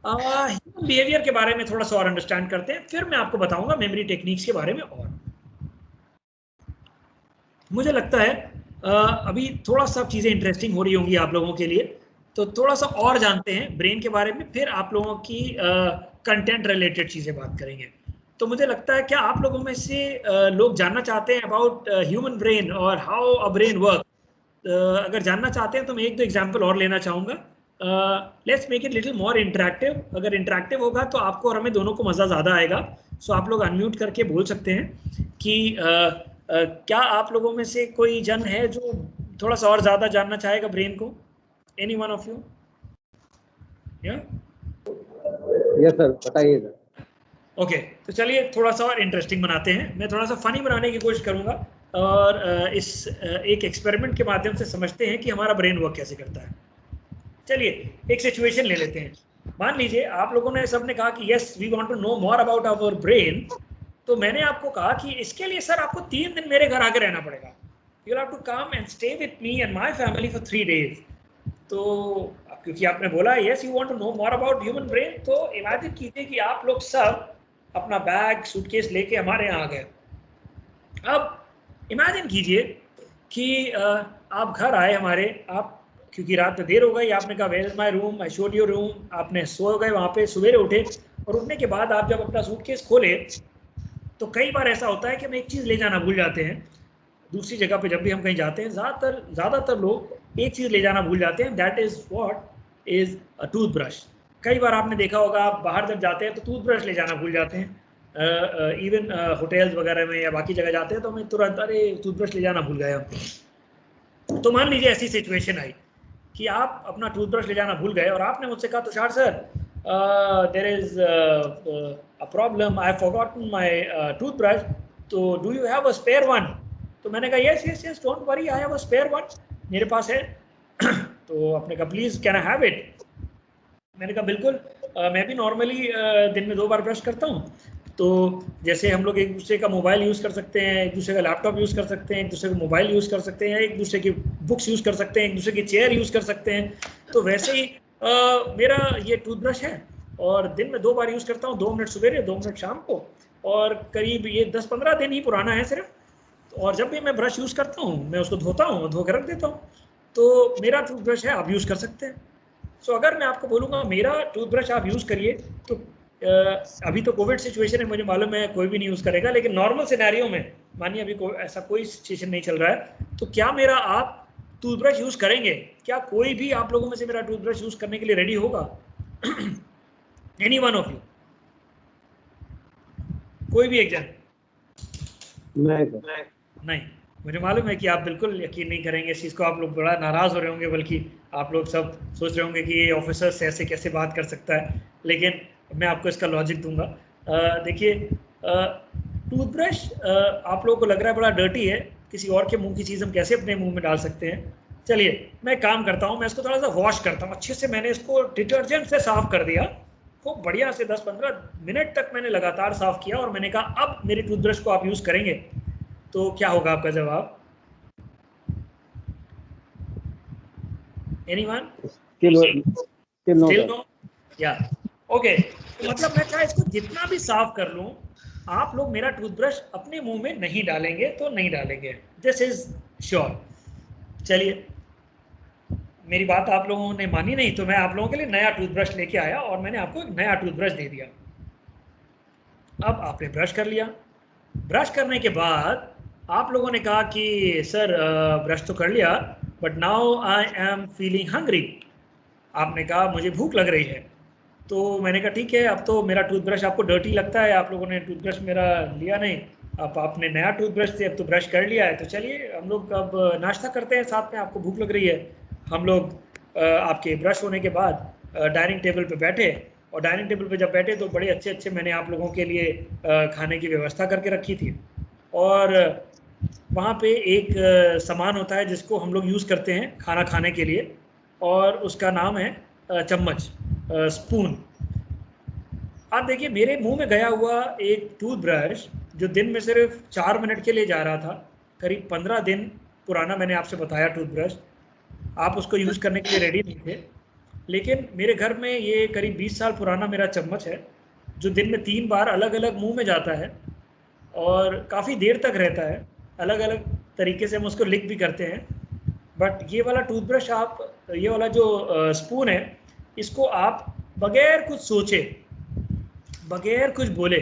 Human behaviour के बारे में थोड़ा सा और अंडरस्टैंड करते हैं, फिर मैं आपको बताऊंगा मेमोरी टेक्निक्स के बारे में। और मुझे लगता है अभी थोड़ा सा चीजें इंटरेस्टिंग हो रही होंगी आप लोगों के लिए, तो थोड़ा सा और जानते हैं ब्रेन के बारे में, फिर आप लोगों की कंटेंट रिलेटेड चीजें बात करेंगे। तो मुझे लगता है क्या आप लोगों में से लोग जानना चाहते हैं अबाउट ह्यूमन ब्रेन और हाउ अ ब्रेन वर्क? अगर जानना चाहते हैं तो मैं एक दो एग्जांपल और लेना चाहूँगा। Let's make it little more interactive. अगर इंटरेक्टिव होगा तो आपको और हमें दोनों को मज़ा ज़्यादा आएगा। सो आप लोग अनम्यूट करके बोल सकते हैं कि क्या आप लोगों में से कोई जन है जो थोड़ा सा और ज़्यादा जानना चाहेगा ब्रेन को? Any one of you? Yes sir, बताइए सर। ओके, तो चलिए थोड़ा सा और इंटरेस्टिंग बनाते हैं। मैं थोड़ा सा फनी बनाने की कोशिश करूंगा, और इस एक एक्सपेरिमेंट के माध्यम से समझते हैं कि हमारा ब्रेन वर्क कैसे करता है। चलिए एक सिचुएशन ले लेते हैं। मान लीजिए आप लोगों ने सबने कहा कि yes we want to know more about our brain. तो मैंने आपको कहा कि इसके लिए सर आपको 3 दिन मेरे घर आके रहना पड़ेगा। You have to come and stay with me and my family for 3 days। तो क्योंकि आपने बोला yes you want to know more about human brain, तो इमेजिन कीजिए कि आप लोग सब अपना बैग सूटकेस लेके हमारे यहाँ आ गए। अब इमेजिन कीजिए कि आप घर आए हमारे, आप क्योंकि रात में देर हो गई, आपने कहा where is my room, I showed you room, आपने सो गए वहाँ पे, सवेरे उठे और उठने के बाद आप जब अपना सूटकेस खोले तो कई बार ऐसा होता है कि हम एक चीज़ ले जाना भूल जाते हैं। दूसरी जगह पे जब भी हम कहीं जाते हैं ज़्यादातर लोग एक चीज़ ले जाना भूल जाते हैं, that is what is a toothbrush. कई बार आपने देखा होगा आप बाहर जब जाते हैं तो टूथब्रश ले जाना भूल जाते हैं। इवन होटल्स वगैरह में या बाकी जगह जाते हैं तो हमें तुरंत अरे टूथब्रश ले जाना भूल गए हम। तो मान लीजिए ऐसी सिचुएशन आई कि आप अपना टूथब्रश ले जाना भूल गए और आपने मुझसे कहा Tushar sir there is a problem, I have forgotten my toothbrush, तो do you have a spare one? तो मैंने कहा yes yes yes don't worry I have a spare one, मेरे पास है। तो आपने कहा please can I have it? मैंने कहा बिल्कुल, मैं भी नॉर्मली दिन में 2 बार ब्रश करता हूँ। तो जैसे हम लोग एक दूसरे का मोबाइल यूज़ कर सकते हैं, एक दूसरे का लैपटॉप यूज़ कर सकते हैं, एक दूसरे का मोबाइल यूज़ कर सकते हैं, एक दूसरे की बुक्स यूज़ कर सकते हैं, एक दूसरे की चेयर यूज़ कर सकते हैं, तो वैसे ही मेरा ये टूथब्रश है और दिन में 2 बार यूज़ करता हूँ, 2 मिनट सवेरे 2 मिनट शाम को, और करीब ये 10-15 दिन ही पुराना है सिर्फ, और जब भी मैं ब्रश यूज़ करता हूँ मैं उसको धोता हूँ, धो के रख देता हूँ। तो मेरा टूथब्रश है, आप यूज़ कर सकते हैं। सो अगर मैं आपको बोलूँगा मेरा टूथब्रश आप यूज़ करिए, तो अभी तो कोविड सिचुएशन है, मुझे मालूम है कोई भी नहीं यूज़ करेगा, लेकिन नॉर्मल सिनेरियो में मानिए अभी ऐसा कोई सिचुएशन नहीं चल रहा है, तो क्या मेरा आप टूथब्रश यूज़ करेंगे? क्या कोई भी आप लोगों में से मेरा टूथब्रश यूज़ करने के लिए रेडी होगा? Any one of you? कोई भी एक जन? नहीं। मुझे मालूम है कि आप बिल्कुल यकीन नहीं करेंगे इस चीज़ को, आप लोग बड़ा नाराज़ हो रहे होंगे, बल्कि आप लोग सब सोच रहे होंगे कि ये ऑफिसर से ऐसे कैसे बात कर सकता है, लेकिन मैं आपको इसका लॉजिक दूंगा। देखिए, टूथब्रश आप लोगों को लग रहा है बड़ा डर्टी है, किसी और के मुंह की चीज़ हम कैसे अपने मुंह में डाल सकते हैं। चलिए मैं काम करता हूँ, मैं इसको थोड़ा सा वॉश करता हूँ अच्छे से। मैंने इसको डिटर्जेंट से साफ़ कर दिया खूब बढ़िया से, 10-15 मिनट तक मैंने लगातार साफ़ किया, और मैंने कहा अब मेरे टूथब्रश को आप यूज़ करेंगे, तो क्या होगा आपका जवाब? एनीवन? Still no? या ओके। मतलब मैं चाहे इसको जितना भी साफ कर लूं, आप लोग मेरा टूथब्रश अपने मुंह में नहीं डालेंगे तो नहीं डालेंगे, दिस इज श्योर। चलिए, मेरी बात आप लोगों ने मानी नहीं, तो मैं आप लोगों के लिए नया टूथब्रश लेके आया और मैंने आपको एक नया टूथब्रश दे दिया। अब आपने ब्रश कर लिया, ब्रश करने के बाद आप लोगों ने कहा कि सर ब्रश तो कर लिया, but now I am feeling hungry. आपने कहा मुझे भूख लग रही है। तो मैंने कहा ठीक है, अब तो मेरा टूथब्रश आपको डर्टी लगता है, आप लोगों ने टूथब्रश मेरा लिया नहीं, अब आपने नया टूथब्रश से अब तो ब्रश कर लिया है, तो चलिए हम लोग अब नाश्ता करते हैं साथ में, आपको भूख लग रही है। हम लोग आपके ब्रश होने के बाद डाइनिंग टेबल पे बैठे, और डाइनिंग टेबल पे जब बैठे तो बड़े अच्छे अच्छे मैंने आप लोगों के लिए खाने की व्यवस्था करके रखी थी। और वहाँ पे एक सामान होता है जिसको हम लोग यूज़ करते हैं खाना खाने के लिए, और उसका नाम है चम्मच, स्पून। आप देखिए, मेरे मुंह में गया हुआ एक टूथब्रश जो दिन में सिर्फ 4 मिनट के लिए जा रहा था, करीब 15 दिन पुराना मैंने आपसे बताया टूथब्रश, आप उसको यूज़ करने के लिए रेडी नहीं थे। लेकिन मेरे घर में ये करीब 20 साल पुराना मेरा चम्मच है, जो दिन में 3 बार अलग अलग मुंह में जाता है और काफ़ी देर तक रहता है। अलग अलग तरीके से हम उसको लिक भी करते हैं। बट ये वाला टूथब्रश, आप ये वाला जो स्पून है, इसको आप बगैर कुछ सोचे, बगैर कुछ बोले,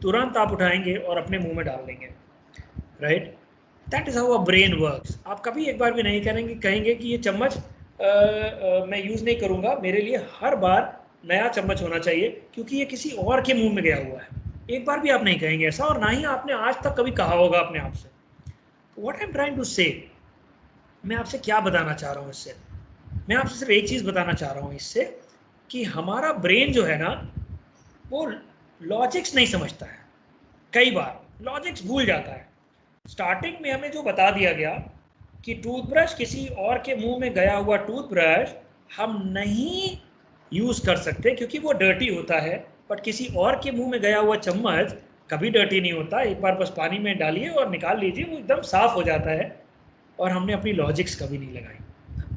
तुरंत आप उठाएंगे और अपने मुंह में डाल देंगे, right? That is how a brain works. आप कभी एक बार भी नहीं कहेंगे कि ये चम्मच मैं यूज़ नहीं करूँगा, मेरे लिए हर बार नया चम्मच होना चाहिए क्योंकि ये किसी और के मुंह में गया हुआ है। एक बार भी आप नहीं कहेंगे ऐसा, और ना ही आपने आज तक कभी कहा होगा अपने आप से। What I am trying to say, मैं आपसे क्या बताना चाह रहा हूँ इससे? मैं आपसे सिर्फ एक चीज़ बताना चाह रहा हूँ इससे, कि हमारा ब्रेन जो है ना, वो लॉजिक्स नहीं समझता है, कई बार लॉजिक्स भूल जाता है। स्टार्टिंग में हमें जो बता दिया गया कि टूथब्रश, किसी और के मुंह में गया हुआ टूथब्रश हम नहीं यूज़ कर सकते क्योंकि वो डर्टी होता है, बट किसी और के मुंह में गया हुआ चम्मच कभी डर्टी नहीं होता, एक बार बस पानी में डालिए और निकाल लीजिए, वो एकदम साफ हो जाता है, और हमने अपनी लॉजिक्स कभी नहीं लगाई।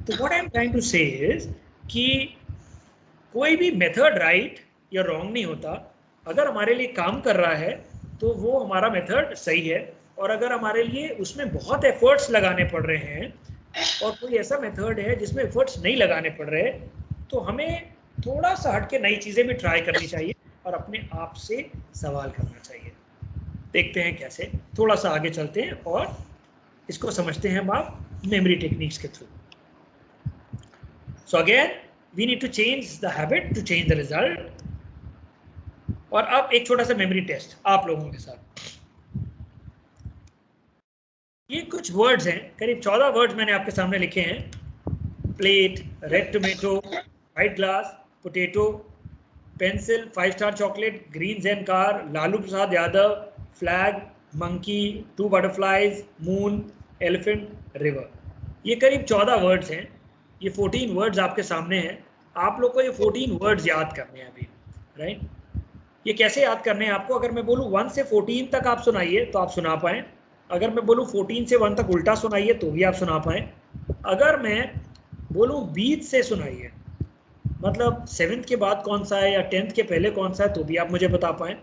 तो what I am trying to say is कि कोई भी मेथड राइट या रॉन्ग नहीं होता। अगर हमारे लिए काम कर रहा है तो वो हमारा मेथड सही है, और अगर हमारे लिए उसमें बहुत एफर्ट्स लगाने पड़ रहे हैं और कोई ऐसा मेथड है जिसमें एफर्ट्स नहीं लगाने पड़ रहे, तो हमें थोड़ा सा हट के नई चीज़ें भी ट्राई करनी चाहिए और अपने आप से सवाल करना चाहिए। देखते हैं कैसे, थोड़ा सा आगे चलते हैं और इसको समझते हैं हम आप मेमोरी टेक्निक्स के through. So again we need to change the habit to change the result. और अब एक छोटा सा मेमोरी टेस्ट आप लोगों के साथ। ये कुछ वर्ड्स हैं, करीब 14 वर्ड्स मैंने आपके सामने लिखे हैं। Plate, red tomato, white glass, potato, pencil, 5 star chocolate, green Zen car, Lalu Prasad Yadav, flag, monkey, 2 butterflies, moon, elephant, river. ये करीब 14 वर्ड्स हैं। ये 14 वर्ड्स आपके सामने हैं। आप लोग को ये 14 वर्ड्स याद करने हैं अभी, राइट? ये कैसे याद करने हैं आपको? अगर मैं बोलूँ 1 से 14 तक आप सुनाइए तो आप सुना पाएँ। अगर मैं बोलूँ 14 से 1 तक उल्टा सुनाइए तो भी आप सुना पाएँ। अगर मैं बोलूँ 20 से सुनाइए, मतलब 7th के बाद कौन सा है या 10th के पहले कौन सा है तो भी आप मुझे बता पाएँ।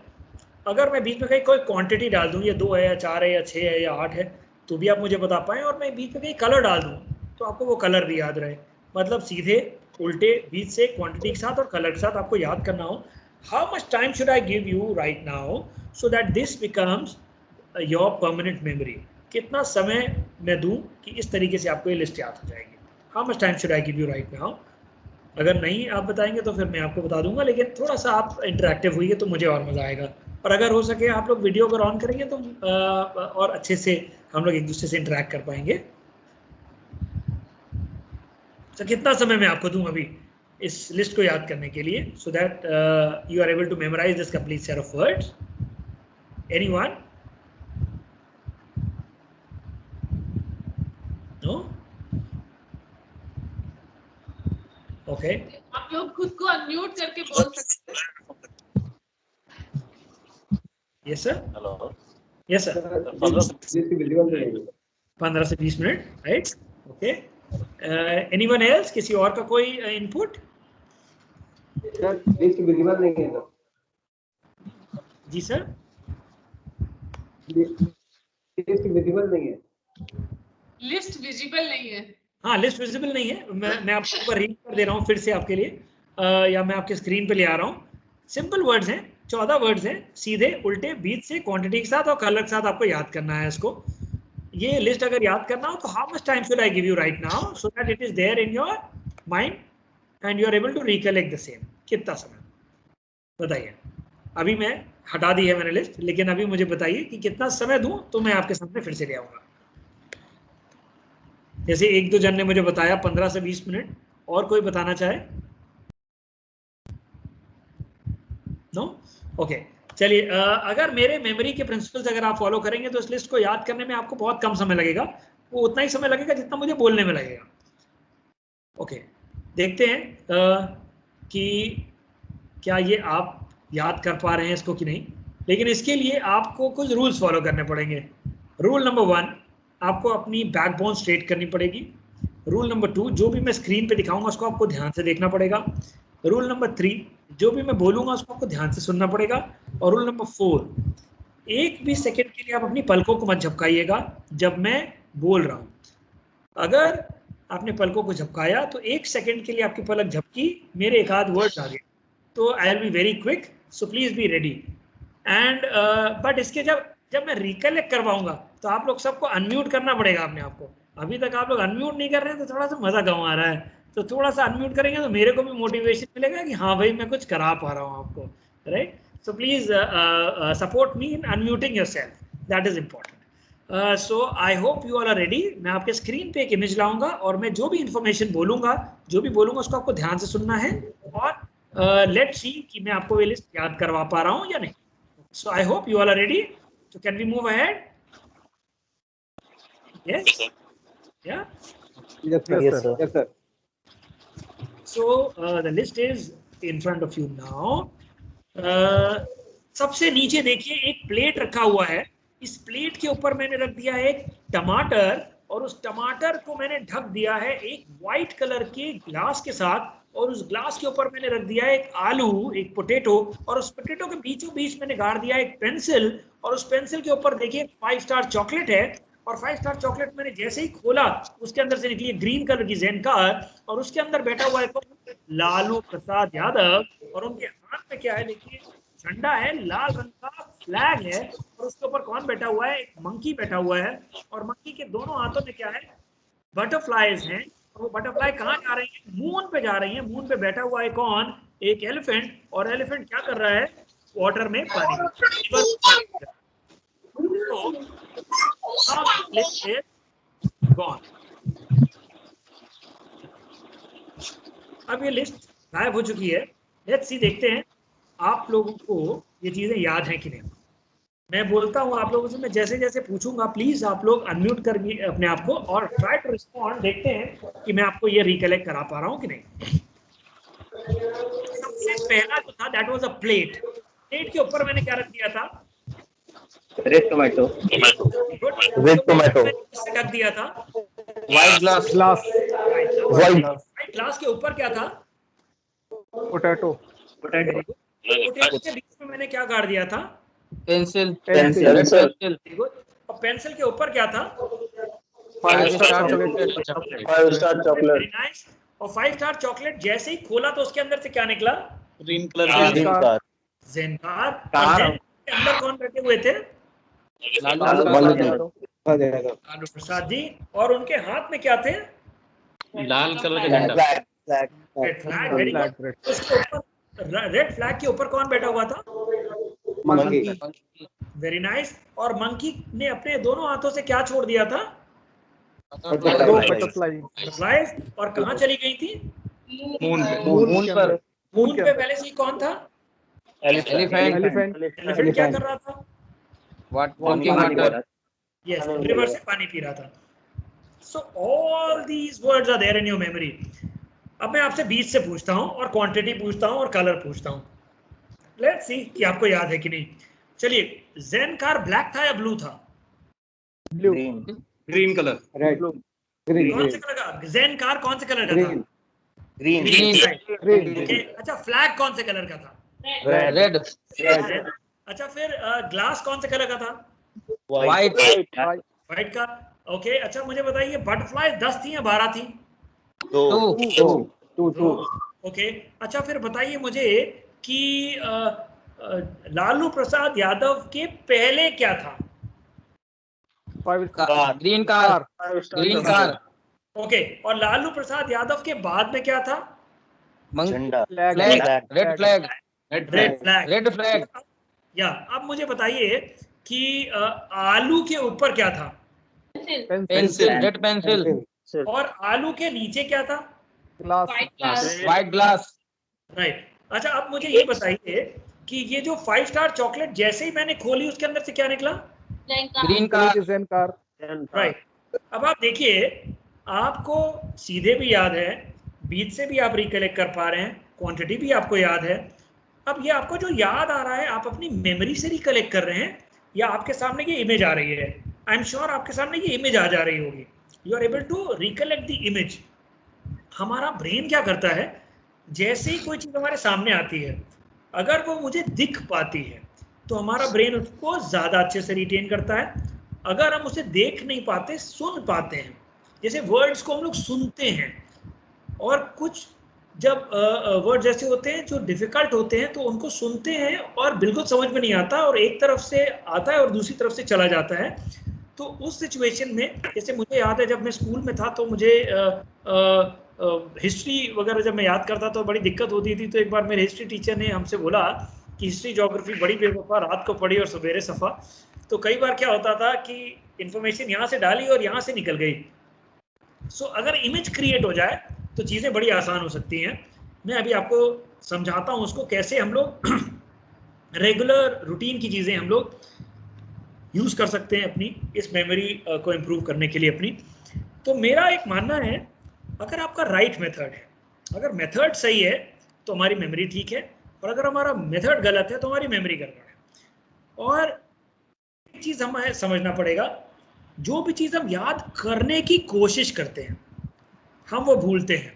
अगर मैं बीच में कहीं कोई क्वांटिटी डाल दूँ, ये 2 है या 4 है या 6 है या 8 है, तो भी आप मुझे बता पाएँ। और मैं बीच में कहीं कलर डाल दूँ तो आपको वो कलर भी याद रहे। मतलब सीधे उल्टे बीच से क्वांटिटी के साथ और कलर के साथ आपको याद करना हो। How much time should I give you right now so that this becomes your permanent memory. कितना समय मैं दूं कि इस तरीके से आपको ये लिस्ट याद हो जाएगी। How much time should I give you right now. अगर नहीं आप बताएंगे तो फिर मैं आपको बता दूंगा, लेकिन थोड़ा सा आप इंटरेक्टिव हुई तो मुझे और मज़ा आएगा। और अगर हो सके आप लोग वीडियो अगर ऑन करेंगे तो और अच्छे से हम लोग एक दूसरे से इंटरेक्ट कर पाएंगे। तो कितना समय मैं आपको दूं अभी इस लिस्ट को याद करने के लिए, so that you are able to memorise this complete set of words. Anyone? No? Okay. आप लोग खुद को अनम्यूट करके बोल सकते हैं। Yes sir. Hello. Yes sir. 15 से 20 minute, right? Okay. Anyone else? किसी और का कोई इनपुट? सर लिस्ट विजिबल नहीं है सर। जी सर। लिस्ट विजिबल नहीं है। लिस्ट विजिबल नहीं है। हाँ, लिस्ट विजिबल नहीं है। मैं आपको ऊपर रीड कर दे रहा हूँ फिर से आपके लिए, या मैं आपके स्क्रीन पे ले आ रहा हूँ। सिंपल वर्ड्स हैं, 14 वर्ड्स हैं, सीधे उल्टे बीच से क्वांटिटी के साथ और कलर के साथ आपको याद करना है इसको। ये लिस्ट अगर याद करना हो तो how much time should I give you right now so that it is there in your mind and you are able to recollect the same. कितना समय बताइए? अभी मैं हटा दी है मैंने लिस्ट, लेकिन अभी मुझे बताइए कि कितना समय दूं तो मैं आपके सामने फिर से ले आऊंगा। जैसे 1-2 जन ने मुझे बताया 15 से 20 मिनट, और कोई बताना चाहे? नो? ओके, चलिए। अगर मेरे मेमोरी के प्रिंसिपल्स अगर आप फॉलो करेंगे तो इस लिस्ट को याद करने में आपको बहुत कम समय लगेगा। वो उतना ही समय लगेगा जितना मुझे बोलने में लगेगा। ओके, देखते हैं कि क्या ये आप याद कर पा रहे हैं इसको कि नहीं। लेकिन इसके लिए आपको कुछ रूल्स फॉलो करने पड़ेंगे। रूल नंबर 1, आपको अपनी बैकबोन स्ट्रेट करनी पड़ेगी। रूल नंबर 2, जो भी मैं स्क्रीन पे दिखाऊंगा उसको आपको ध्यान से देखना पड़ेगा। रूल नंबर 3, जो भी मैं बोलूंगा उसको आपको ध्यान से सुनना पड़ेगा। और रूल नंबर 4, एक भी सेकंड के लिए आप अपनी पलकों को मत झपकाइएगा जब मैं बोल रहा हूं। अगर आपने पलकों को झपकाया तो 1 सेकंड के लिए आपकी पलक झपकी, मेरे एक आध वर्ड्स आ गए, तो I will be very quick, so please be ready. And but इसके जब मैं रिकलेक्ट करवाऊंगा तो आप लोग सबको अनम्यूट करना पड़ेगा अपने आप को। अभी तक आप लोग अनम्यूट नहीं कर रहे हैं तो थोड़ा सा मजा कम आ रहा है। तो थोड़ा सा अनम्यूट करेंगे तो मेरे को भी मोटिवेशन मिलेगा कि हाँ भाई मैं कुछ करा पा रहा हूँ आपको, right? So please support me in unmuting yourself, that is important. So I hope you all are ready. मैं आपके स्क्रीन पे एक इमेज लाऊंगा और मैं जो भी इंफॉर्मेशन बोलूंगा, जो भी बोलूंगा उसको आपको ध्यान से सुनना है, और लेट्स सी कि मैं आपको ये लिस्ट याद करवा पा रहा हूँ या नहीं। So I hope you all are ready, so can we move ahead? Yes? Yeah? Yes sir. Yes, sir. Yes sir. So the list is in front of you now. सबसे नीचे देखिए एक प्लेट रखा हुआ है। इस प्लेट के ऊपर मैंने रख दिया है एक टमाटर, और उस टमाटर को मैंने ढक दिया है एक व्हाइट कलर के ग्लास के साथ, और उस ग्लास के ऊपर मैंने रख दिया है एक आलू, एक पोटैटो, और उस पोटैटो के बीचों बीच मैंने गाड़ दिया एक पेंसिल, और उस पेंसिल के ऊपर देखिए 5 स्टार चॉकलेट है, और 5 स्टार चॉकलेट मैंने जैसे ही खोला उसके अंदर से निकली ग्रीन कलर की ज़ेनकार, और उसके अंदर बैठा हुआ है लालू प्रसाद यादव, और उनके हाथ में क्या है देखिए, झंडा है, लाल रंग का फ्लैग है, और उसके ऊपर कौन बैठा हुआ है? एक मंकी बैठा हुआ है, और मंकी के दोनों हाथों में क्या है? बटरफ्लाईज हैं, और वो बटरफ्लाई कहाँ जा रही है? मून पे जा रही है। मून पे बैठा हुआ है कौन? एक एलिफेंट, और एलिफेंट क्या कर रहा है? वाटर में पानी। अब ये लिस्ट गायब हो चुकी है। लेट्स सी, देखते हैं आप लोगों को ये चीजें याद हैं कि नहीं। मैं बोलता हूँ आप लोगों से, मैं जैसे जैसे पूछूंगा प्लीज आप लोग अनम्यूट करिए अपने आप को और ट्राई टू रिस्पॉन्ड। देखते हैं कि मैं आपको ये रिकलेक्ट करा पा रहा हूँ कि नहीं। सबसे पहला जो था that was a plate. Plate के ऊपर मैंने क्या रख दिया था? Red tomato. रेड टोमेटो ढक दिया था। White glass. व्हाइट ग्लास के ऊपर क्या था? पोटैटो पोटैटो पोटैटो के बीच में मैंने क्या गाड़ दिया था? Pencil pencil very good. और पेंसिल के ऊपर क्या था? 5 star chocolate 5 star very chocolate nice. और 5 स्टार चॉकलेट जैसे ही खोला तो उसके अंदर से क्या निकला? Green colour green car Zen car. Car. और ज़ेन के अंदर कौन बैठे हुए थे? लालू प्रसाद जी। और उनके हाथ में क्या थे? लाल कलर का झंडा रेड फ्लैग। Very good. उसके ऊपर रेड फ्लैग के ऊपर कौन बैठा हुआ था? Monkey very nice. और मंकी ने अपने दोनों हाथों से क्या छोड़ दिया था? बटरफ्लाइज। और कहाँ चली गई थी? मून पर मून पे पहले से ही कौन था? एलिफेंट एलिफेंट क्या कर रहा था? ड्रिंकिंग वाटर यस, रिवर से पानी पी रहा था। So all these words are there in your memory. अब मैं आपसे बीच से पूछता हूँ और क्वांटिटी पूछता हूँ और कलर पूछता हूँ। लेट्स सी कि आपको याद है कि नहीं। चलिए, ज़ेन कार ब्लैक था या ब्लू था? ग्रीन कलर रेड कौन से कलर का? ज़ेन कार कौन से कलर का था? Green okay. अच्छा, फ्लैग कौन से कलर का था? रेड अच्छा, फिर ग्लास कौन से कलर का था? व्हाइट व्हाइट का। ओके। अच्छा, मुझे बताइए, बटरफ्लाई 10 थी या 12 थी? 2 ओके। अच्छा, फिर बताइए मुझे कि लालू प्रसाद यादव के पहले क्या था? 5 ग्रीन कार ओके। और लालू प्रसाद यादव के बाद में क्या था? झंडा रेड रेड फ्लैग। फ्लैग या अब मुझे बताइए कि आलू के ऊपर क्या था? पेंसिल रेड पेंसिल और आलू के नीचे क्या था? White glass right. अच्छा, अब मुझे ये बताइए कि ये जो 5 स्टार चॉकलेट जैसे ही मैंने खोली उसके अंदर से क्या निकला? Green car right. अब आप देखिए, आपको सीधे भी याद है, बीच से भी आप रिकलेक्ट कर पा रहे हैं, क्वांटिटी भी आपको याद है। अब ये आपको जो याद आ रहा है, आप अपनी मेमोरी से रिकलेक्ट कर रहे हैं या आपके सामने ये इमेज आ रही है? आई एम श्योर आपके सामने ये इमेज आ जा रही होगी। You are able to recollect the image. हमारा ब्रेन क्या करता है, जैसे ही कोई चीज़ हमारे सामने आती है, अगर वो मुझे दिख पाती है तो हमारा ब्रेन उसको ज़्यादा अच्छे से रिटेन करता है। अगर हम उसे देख नहीं पाते, सुन पाते हैं, जैसे वर्ड्स को हम लोग सुनते हैं, और कुछ जब वर्ड्स ऐसे होते हैं जो डिफ़िकल्ट होते हैं तो उनको सुनते हैं और बिल्कुल समझ में नहीं आता और एक तरफ से आता है और दूसरी तरफ से चला जाता है। तो उस सिचुएशन में, जैसे मुझे याद है जब मैं स्कूल में था तो मुझे हिस्ट्री वगैरह जब मैं याद करता तो बड़ी दिक्कत होती थी। तो एक बार मेरे हिस्ट्री टीचर ने हमसे बोला कि हिस्ट्री ज्योग्राफी बड़ी बेवफा, रात को पढ़ी और सवेरे सफ़ा। तो कई बार क्या होता था कि इन्फॉर्मेशन यहाँ से डाली और यहाँ से निकल गई। सो अगर इमेज क्रिएट हो जाए तो चीज़ें बड़ी आसान हो सकती हैं। मैं अभी आपको समझाता हूँ उसको कैसे हम लोग रेगुलर रूटीन की चीज़ें हम लोग यूज़ कर सकते हैं अपनी इस मेमोरी को इम्प्रूव करने के लिए अपनी। तो मेरा एक मानना है, अगर आपका राइट मेथड है, अगर मेथड सही है तो हमारी मेमोरी ठीक है, और अगर हमारा मेथड गलत है तो हमारी मेमोरी गड़बड़ है। और एक चीज़ हमें समझना पड़ेगा, जो भी चीज़ हम याद करने की कोशिश करते हैं हम वो भूलते हैं,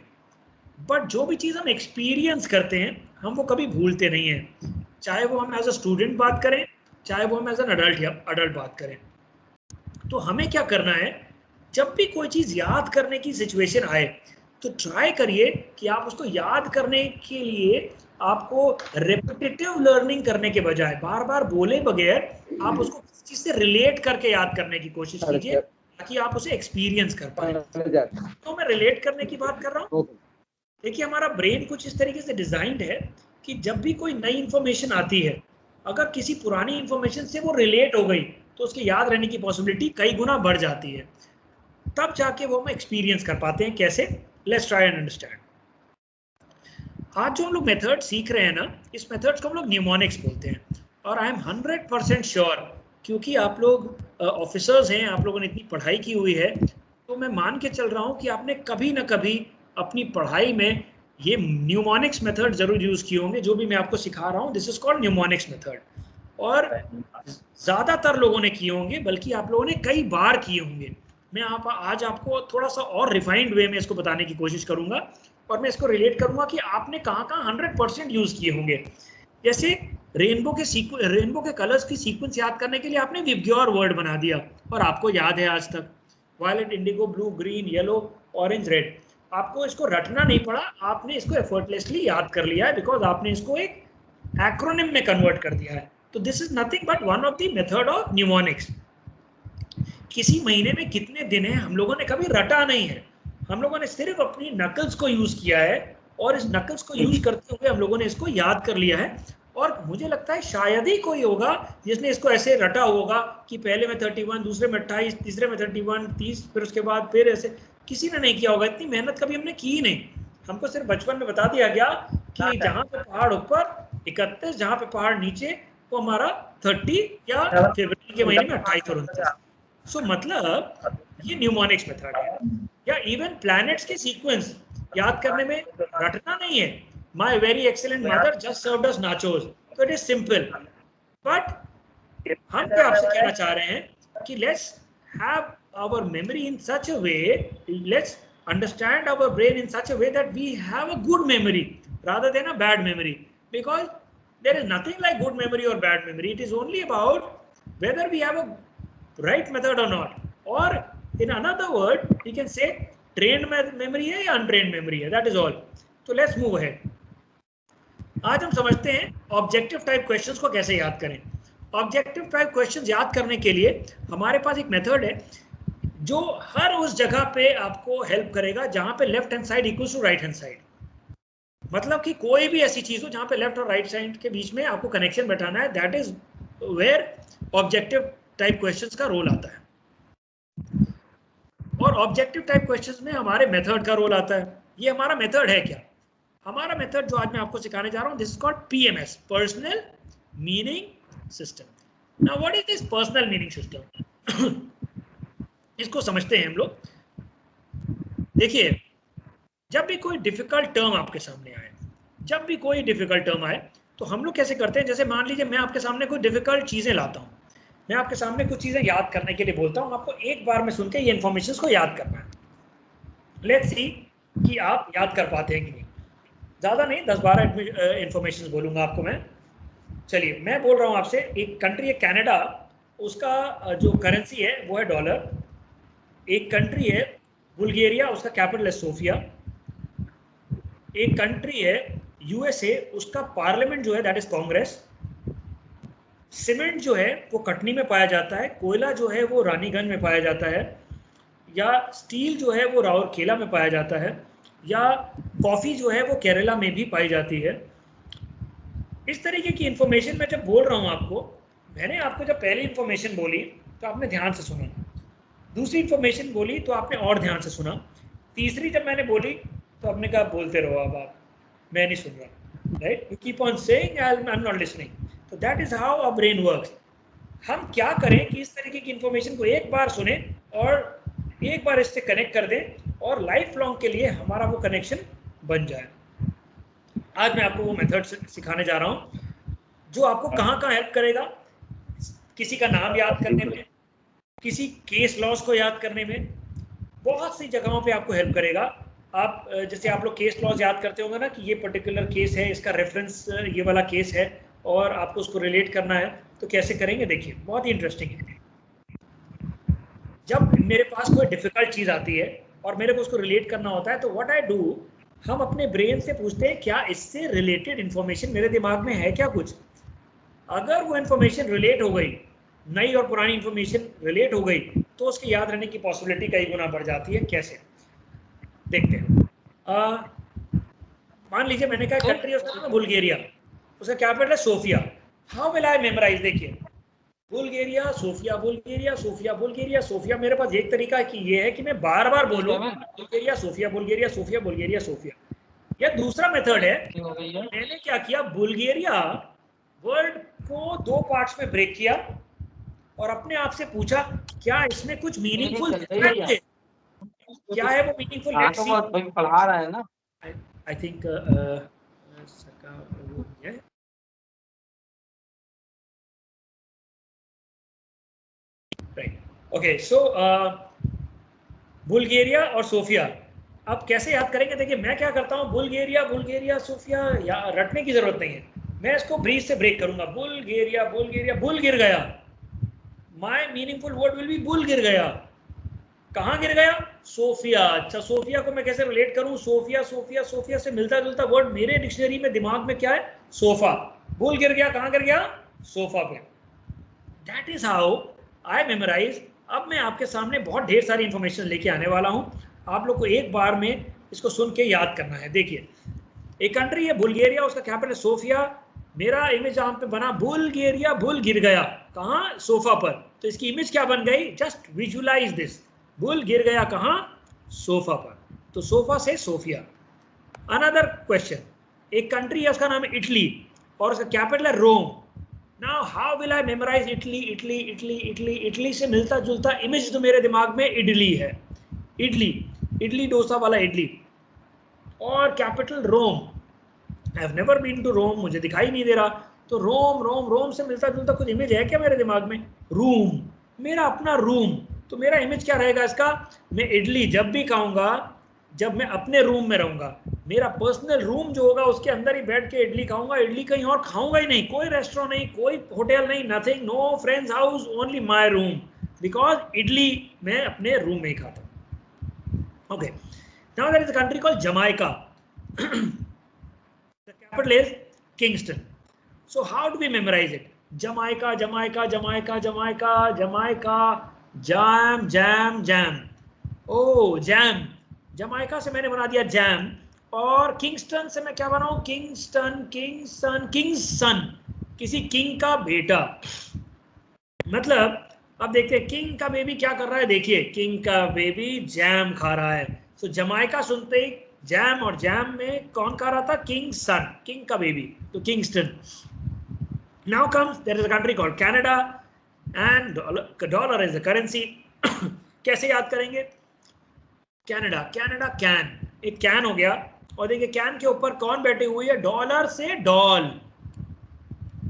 बट जो भी चीज़ हम एक्सपीरियंस करते हैं हम वो कभी भूलते नहीं हैं। चाहे वो हम एज अ स्टूडेंट बात करें, चाहे वो हम एज एन अडल्ट बात करें। तो हमें क्या करना है, जब भी कोई चीज़ याद करने की सिचुएशन आए तो ट्राई करिए कि आप उसको याद करने के लिए आपको रेपिटेटिव लर्निंग करने के बजाय बार बार बोले बगैर आप उसको किसी चीज़ से रिलेट करके याद करने की कोशिश कीजिए, ताकि आप उसे एक्सपीरियंस कर पाए। तो मैं रिलेट करने की बात कर रहा हूँ। देखिए, हमारा ब्रेन कुछ इस तरीके से डिजाइंड है कि जब भी कोई नई इंफॉर्मेशन आती है, अगर किसी पुरानी इंफॉर्मेशन से वो रिलेट हो गई तो उसके याद रहने की पॉसिबिलिटी कई गुना बढ़ जाती है। तब जाके वो हम एक्सपीरियंस कर पाते हैं। कैसे? Let's try and understand. आज जो हम लोग मेथड सीख रहे हैं ना, इस मेथड्स को हम लोग न्यूमोनिक्स बोलते हैं। और आई एम 100% श्योर, क्योंकि आप लोग ऑफिसर्स हैं, आप लोगों ने इतनी पढ़ाई की हुई है, तो मैं मान के चल रहा हूँ कि आपने कभी ना कभी अपनी पढ़ाई में ये न्यूमोनिक्स मेथड जरूर यूज़ किए होंगे। जो भी मैं आपको सिखा रहा हूँ, this is called mnemonics method. और ज़्यादातर लोगों ने किए होंगे, बल्कि आप लोगों ने कई बार किए होंगे। मैं आज आपको थोड़ा सा और रिफाइंड वे में इसको बताने की कोशिश करूँगा। और मैं इसको रिलेट करूंगा कि आपने कहाँ 100% यूज किए होंगे। जैसे रेनबो के कलर्स की सीक्वेंस याद करने के लिए आपने विबग्योर वर्ड बना दिया और आपको याद है आज तक, violet, indigo, blue, green, yellow, orange, red. आपको इसको रटना नहीं पड़ा, आपने इसको एफर्टलेसली याद कर लिया है बिकॉज आपने इसको एक एक्रोनिम में कन्वर्ट कर दिया है। तो this is nothing but one of the method of mnemonics. किसी महीने में कितने दिन है हम लोगों ने कभी रटा नहीं है, हम लोगों ने सिर्फ अपनी नकल्स को यूज किया है और इस नकल्स को यूज करते हुए हम लोगों ने इसको याद कर लिया है। और मुझे लगता है शायद ही कोई होगा जिसने इसको ऐसे रटा होगा कि पहले में 31, दूसरे में 28, तीसरे में 31, 30, फिर उसके बाद फिर ऐसे किसी ने नहीं किया होगा। इतनी मेहनत कभी हमने की ही नहीं। हमको सिर्फ बचपन में बता दिया गया कि जहां पे पहाड़ ऊपर 31, जहां पे पहाड़ नीचे वो हमारा 30 या फरवरी के महीने में 28 और 29। सो मतलब ये न्यूमोनिक्स मेथड है। या इवन प्लैनेट्स के सीक्वेंस याद करने में रटना नहीं है। My very excellent mother just served us nachos, तो इट इज सिंपल। बट हम क्या आपसे कहना चाह रहे हैं कि let's have our memory in such a way, let's understand our brain in such a way that we have a good memory rather than a bad memory, because there is nothing like good memory or bad memory. It is only about whether we have a right method or not, or in another word we can say trained memory है या untrained memory है, that is all. So let's move ahead. आज हम समझते हैं objective type questions को कैसे याद करें। ऑब्जेक्टिव टाइप क्वेश्चंस याद करने के लिए हमारे पास एक मेथड है जो हर उस जगह पे आपको हेल्प करेगा जहां पे left hand side equals to right hand side. मतलब कि कोई भी ऐसी चीज हो जहां पे लेफ्ट और राइट साइड के बीच में आपको कनेक्शन बैठाना है, that is where objective type questions का रोल आता है। और ऑब्जेक्टिव टाइप क्वेश्चंस में हमारे मेथड का रोल आता है। ये हमारा मेथड है क्या? हमारा मेथड जो आज मैं आपको सिखाने जा रहा हूं, this is called PMS, personal meaning system. Now what is this personal meaning system? इसको समझते हैं हम लोग। देखिए, जब भी कोई डिफिकल्ट टर्म आपके सामने आए, जब भी कोई डिफिकल्ट टर्म आए, तो हम लोग कैसे करते हैं? जैसे मान लीजिए मैं आपके सामने कोई डिफिकल्ट चीजें लाता हूँ, मैं आपके सामने कुछ चीजें याद करने के लिए बोलता हूँ, आपको एक बार में सुन के ये इन्फॉर्मेशन को याद करना है। लेट्स सी कि आप याद कर पाते हैं कि नहीं। ज्यादा नहीं, 10-12 इंफॉर्मेशन बोलूंगा आपको मैं। चलिए, मैं बोल रहा हूँ आपसे, एक कंट्री है कनाडा, उसका जो करेंसी है वो है डॉलर। एक कंट्री है बुल्गारिया, उसका कैपिटल है सोफिया। एक कंट्री है यूएसए, उसका पार्लियामेंट जो है दैट इज कांग्रेस। सीमेंट जो है वो कटनी में पाया जाता है, कोयला जो है वो रानीगंज में पाया जाता है, या स्टील जो है वो राउरकेला में पाया जाता है, या कॉफी जो है वो केरला में भी पाई जाती है। इस तरीके की इंफॉर्मेशन मैं जब बोल रहा हूँ आपको, मैंने आपको जब पहली इंफॉर्मेशन बोली तो आपने ध्यान से सुना, दूसरी इंफॉर्मेशन बोली तो आपने और ध्यान से सुना, तीसरी जब मैंने बोली तो आपने कहा बोलते रहो अब आप, मैं नहीं सुन रहा, right? You keep on saying I am not listening. तो that is how our brain works. हम क्या करें कि इस तरीके की इंफॉर्मेशन को एक बार सुने और एक बार इससे कनेक्ट कर दें और लाइफ लॉन्ग के लिए हमारा वो कनेक्शन बन जाए। आज मैं आपको वो मेथड सिखाने जा रहा हूँ जो आपको कहाँ हेल्प करेगा। किसी का नाम याद करने में, किसी केस लॉस को याद करने में, बहुत सी जगहों पे आपको हेल्प करेगा। आप जैसे आप लोग केस लॉस याद करते होंगे ना कि ये पर्टिकुलर केस है, इसका रेफरेंस ये वाला केस है और आपको उसको रिलेट करना है, तो कैसे करेंगे देखिए, बहुत ही इंटरेस्टिंग है। जब मेरे पास कोई डिफिकल्ट चीज आती है और मेरे को उसको रिलेट करना होता है, तो व्हाट आई डू, हम अपने ब्रेन से पूछते हैं क्या इससे रिलेटेड इंफॉर्मेशन मेरे दिमाग में है क्या कुछ। अगर वो इंफॉर्मेशन रिलेट हो गई, नई और पुरानी इंफॉर्मेशन रिलेट हो गई, तो उसके याद रहने की पॉसिबिलिटी कई गुना बढ़ जाती है। कैसे देखते हैं। मान लीजिए मैंने कहा कंट्री उसका नाम है बुल्गारिया, उसका कैपिटल है Sofia. How will I memorize? देखिए, Bulgaria Sofia, Bulgaria Sofia, Bulgaria Sofia. मेरे पास एक तरीका कि ये है कि मैं बार बार बोलूं Bulgaria Sofia, Bulgaria Sofia, Bulgaria Sofia. या दूसरा मेथड है, मैंने क्या किया, बुल्गारिया वर्ड को 2 पार्ट्स में ब्रेक किया और अपने आप से पूछा क्या इसमें कुछ मीनिंगफुल है, क्या है वो मीनिंगफुल। लेट्स सी, पढ़ा रहा है ना, I think right. Okay, so Bulgaria और सोफिया, अब कैसे याद करेंगे? देखिए मैं क्या करता हूँ, बुल्गारिया बुल्गारिया सोफिया, या रटने की जरूरत नहीं है, मैं इसको ब्रीज से ब्रेक करूंगा। बुल्गारिया बुल्गारिया, बुल गिर गया, my meaningful word will be bull गिर गया। कहाँ गिर गया? सोफिया। अच्छा, सोफिया को मैं कैसे रिलेट करूं? सोफिया सोफिया सोफिया से मिलता जुलता वर्ड मेरे डिक्शनरी में दिमाग में क्या है? सोफा। बुल गिर गया, कहाँ गिर गया? सोफा पे। That is how I memorise. अब मैं आपके सामने बहुत ढेर सारी इंफॉर्मेशन लेके आने वाला हूं, आप लोग को एक बार में इसको सुन के याद करना है। देखिए, एक कंट्री है बुल्गारिया, उसका कैपिटल है सोफिया। मेरा इमेज यहाँ पे बना, बुल्गारिया, बुल गिर गया कहाँ? सोफा पर। तो इसकी इमेज क्या बन गई? जस्ट विजुअलाइज दिस, बुल गिर गया कहाँ? सोफा पर। तो सोफा से सोफिया। अनदर क्वेश्चन, एक कंट्री है उसका नाम है इटली और उसका कैपिटल है Rome. Now how will I memorize Italy? Italy Italy Italy, Italy से मिलता जुलता इमेज तो मेरे दिमाग में इडली है, इडली, इडली डोसा वाला इडली, और capital Rome. I have never been to Rome, मुझे दिखाई नहीं दे रहा। तो रोम रोम रोम से मिलता जुलता कुछ इमेज है क्या मेरे दिमाग में? रूम, मेरा अपना रूम। तो मेरा इमेज क्या रहेगा इसका? मैं इडली जब भी खाऊंगा जब मैं अपने रूम में रहूंगा, मेरा पर्सनल रूम जो होगा उसके अंदर ही बैठ के इडली खाऊंगा। इडली कहीं और खाऊंगा ही नहीं, कोई रेस्टोरेंट नहीं, कोई होटल नहीं, nothing, no friends house, only my room, because idli मैं अपने रूम में ही खाता हूं। Okay, now there is a country called Jamaica. The capital is Kingston. So how do we memorize it? Jamaica, Jamaica, Jamaica, Jamaica, Jamaica, jam, jam, jam. Oh, jam. Jamaica से मैंने बना दिया jam, और Kingston से मैं क्या बनाऊं? Kingston, Kingston, Kingston, किसी किंग का बेटा। मतलब अब देखते हैं किंग का बेबी क्या कर रहा है। देखिए, किंग का बेबी जैम खा रहा है। तो जमाइका सुनते ही जैम, और जैम में कौन खा रहा था? किंग सन, किंग का बेबी, तो Kingston. Now comes there is a country called Canada and dollar is the currency. कैसे याद करेंगे? कनाडा, कनाडा कैन, एक कैन हो गया, और देखिए कैन के ऊपर कौन बैठे हुए है? डॉलर से डॉल।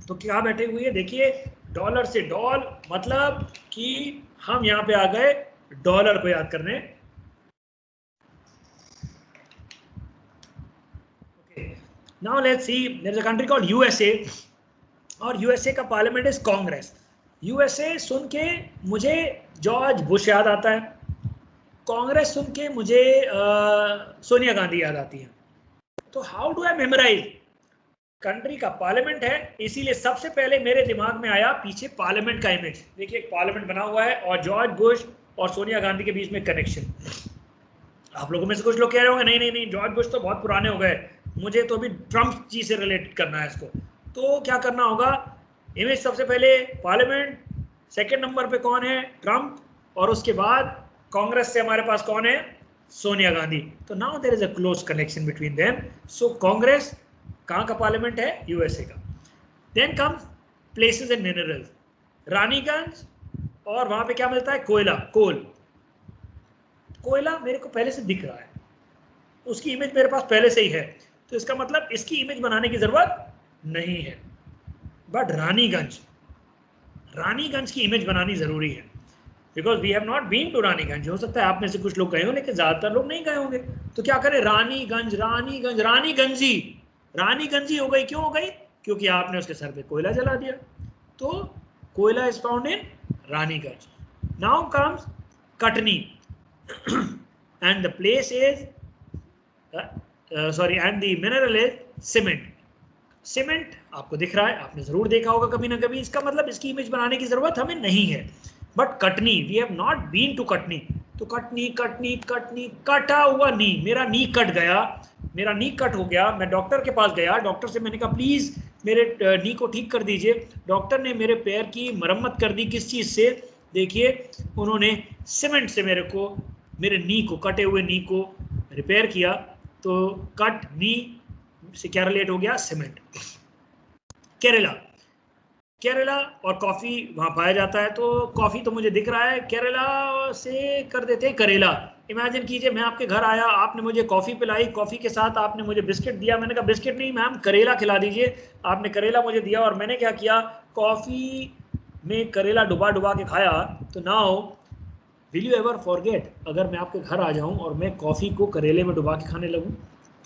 तो क्या बैठे हुए है? देखिए, डॉलर से डॉल, मतलब कि हम यहाँ पे आ गए डॉलर को याद करने। Now let's see, there is a country called USA, और USA का पार्लियामेंट इज कांग्रेस। USA सुन के मुझे जॉर्ज बुश याद आता है, कांग्रेस सुन के मुझे सोनिया गांधी याद आती है। तो how do I memorise? Country का पार्लियामेंट है, इसीलिए सबसे पहले मेरे दिमाग में आया पीछे पार्लियामेंट का इमेज। देखिए, एक पार्लियामेंट बना हुआ है और जॉर्ज बुश और सोनिया गांधी के बीच में कनेक्शन। आप लोगों में से कुछ लोग कह रहे होंगे नहीं नहीं नहीं, जॉर्ज बुश तो बहुत पुराने हो गए, मुझे तो अभी ट्रम्प जी से रिलेट करना है इसको। तो क्या करना होगा? इमेज सबसे पहले पार्लियामेंट, सेकंड नंबर पे कौन है? ट्रम्प, और उसके बाद कांग्रेस से हमारे पास कौन है? सोनिया गांधी। तो now there is a close connection between them. So Congress कहाँ का पार्लियामेंट है? यूएसए का। Then comes places and minerals, Raniganj, और वहां पे क्या मिलता है? कोयला, कोल। कोयला मेरे को पहले से दिख रहा है, उसकी इमेज मेरे पास पहले से ही है, तो इसका मतलब इसकी इमेज बनाने की जरूरत नहीं है। बट रानीगंज, रानीगंज की इमेज बनानी जरूरी है, because we have not been to Raniganj. हो सकता है आप में से कुछ लोग गए हो, लेकिन ज्यादातर लोग नहीं गए होंगे। तो क्या करें? रानीगंज, रानीगंज, रानीगंजी, रानीगंजी हो गई। क्यों हो गई? क्योंकि आपने उसके सर पे कोयला जला दिया। तो कोयला is found in Raniganj. Now comes Katni, and the place is and the mineral is cement. Cement आपको दिख रहा है, आपने जरूर देखा होगा कभी ना कभी। इसका मतलब इसकी इमेज बनाने की जरूरत हमें नहीं है। But Katni, we have not been to Katni. तो कटनी, कटनी, कटनी, कटा हुआ नी, मेरा नी कट गया, मेरा नी कट हो गया। मैं डॉक्टर के पास गया, डॉक्टर से मैंने कहा प्लीज मेरे नी को ठीक कर दीजिए। डॉक्टर ने मेरे पैर की मरम्मत कर दी। किस चीज से? देखिए, उन्होंने सीमेंट से मेरे को, मेरे नी को, कटे हुए नी को रिपेयर किया। तो कट नी से क्या रिलेट हो गया? सीमेंट। केरला, केरला और कॉफी वहां पाया जाता है। तो कॉफी तो मुझे दिख रहा है, केरला से कर देते हैं करेला। इमेजिन कीजिए मैं आपके घर आया, आपने मुझे कॉफी पिलाई, कॉफी के साथ आपने मुझे बिस्किट दिया। मैंने कहा बिस्किट नहीं मैम, करेला खिला दीजिए। आपने करेला मुझे दिया और मैंने क्या किया? कॉफी में करेला डुबा डुबा के खाया। तो now will you ever forget? अगर मैं आपके घर आ जाऊं और मैं कॉफी को करेले में डुबा के खाने लगूं,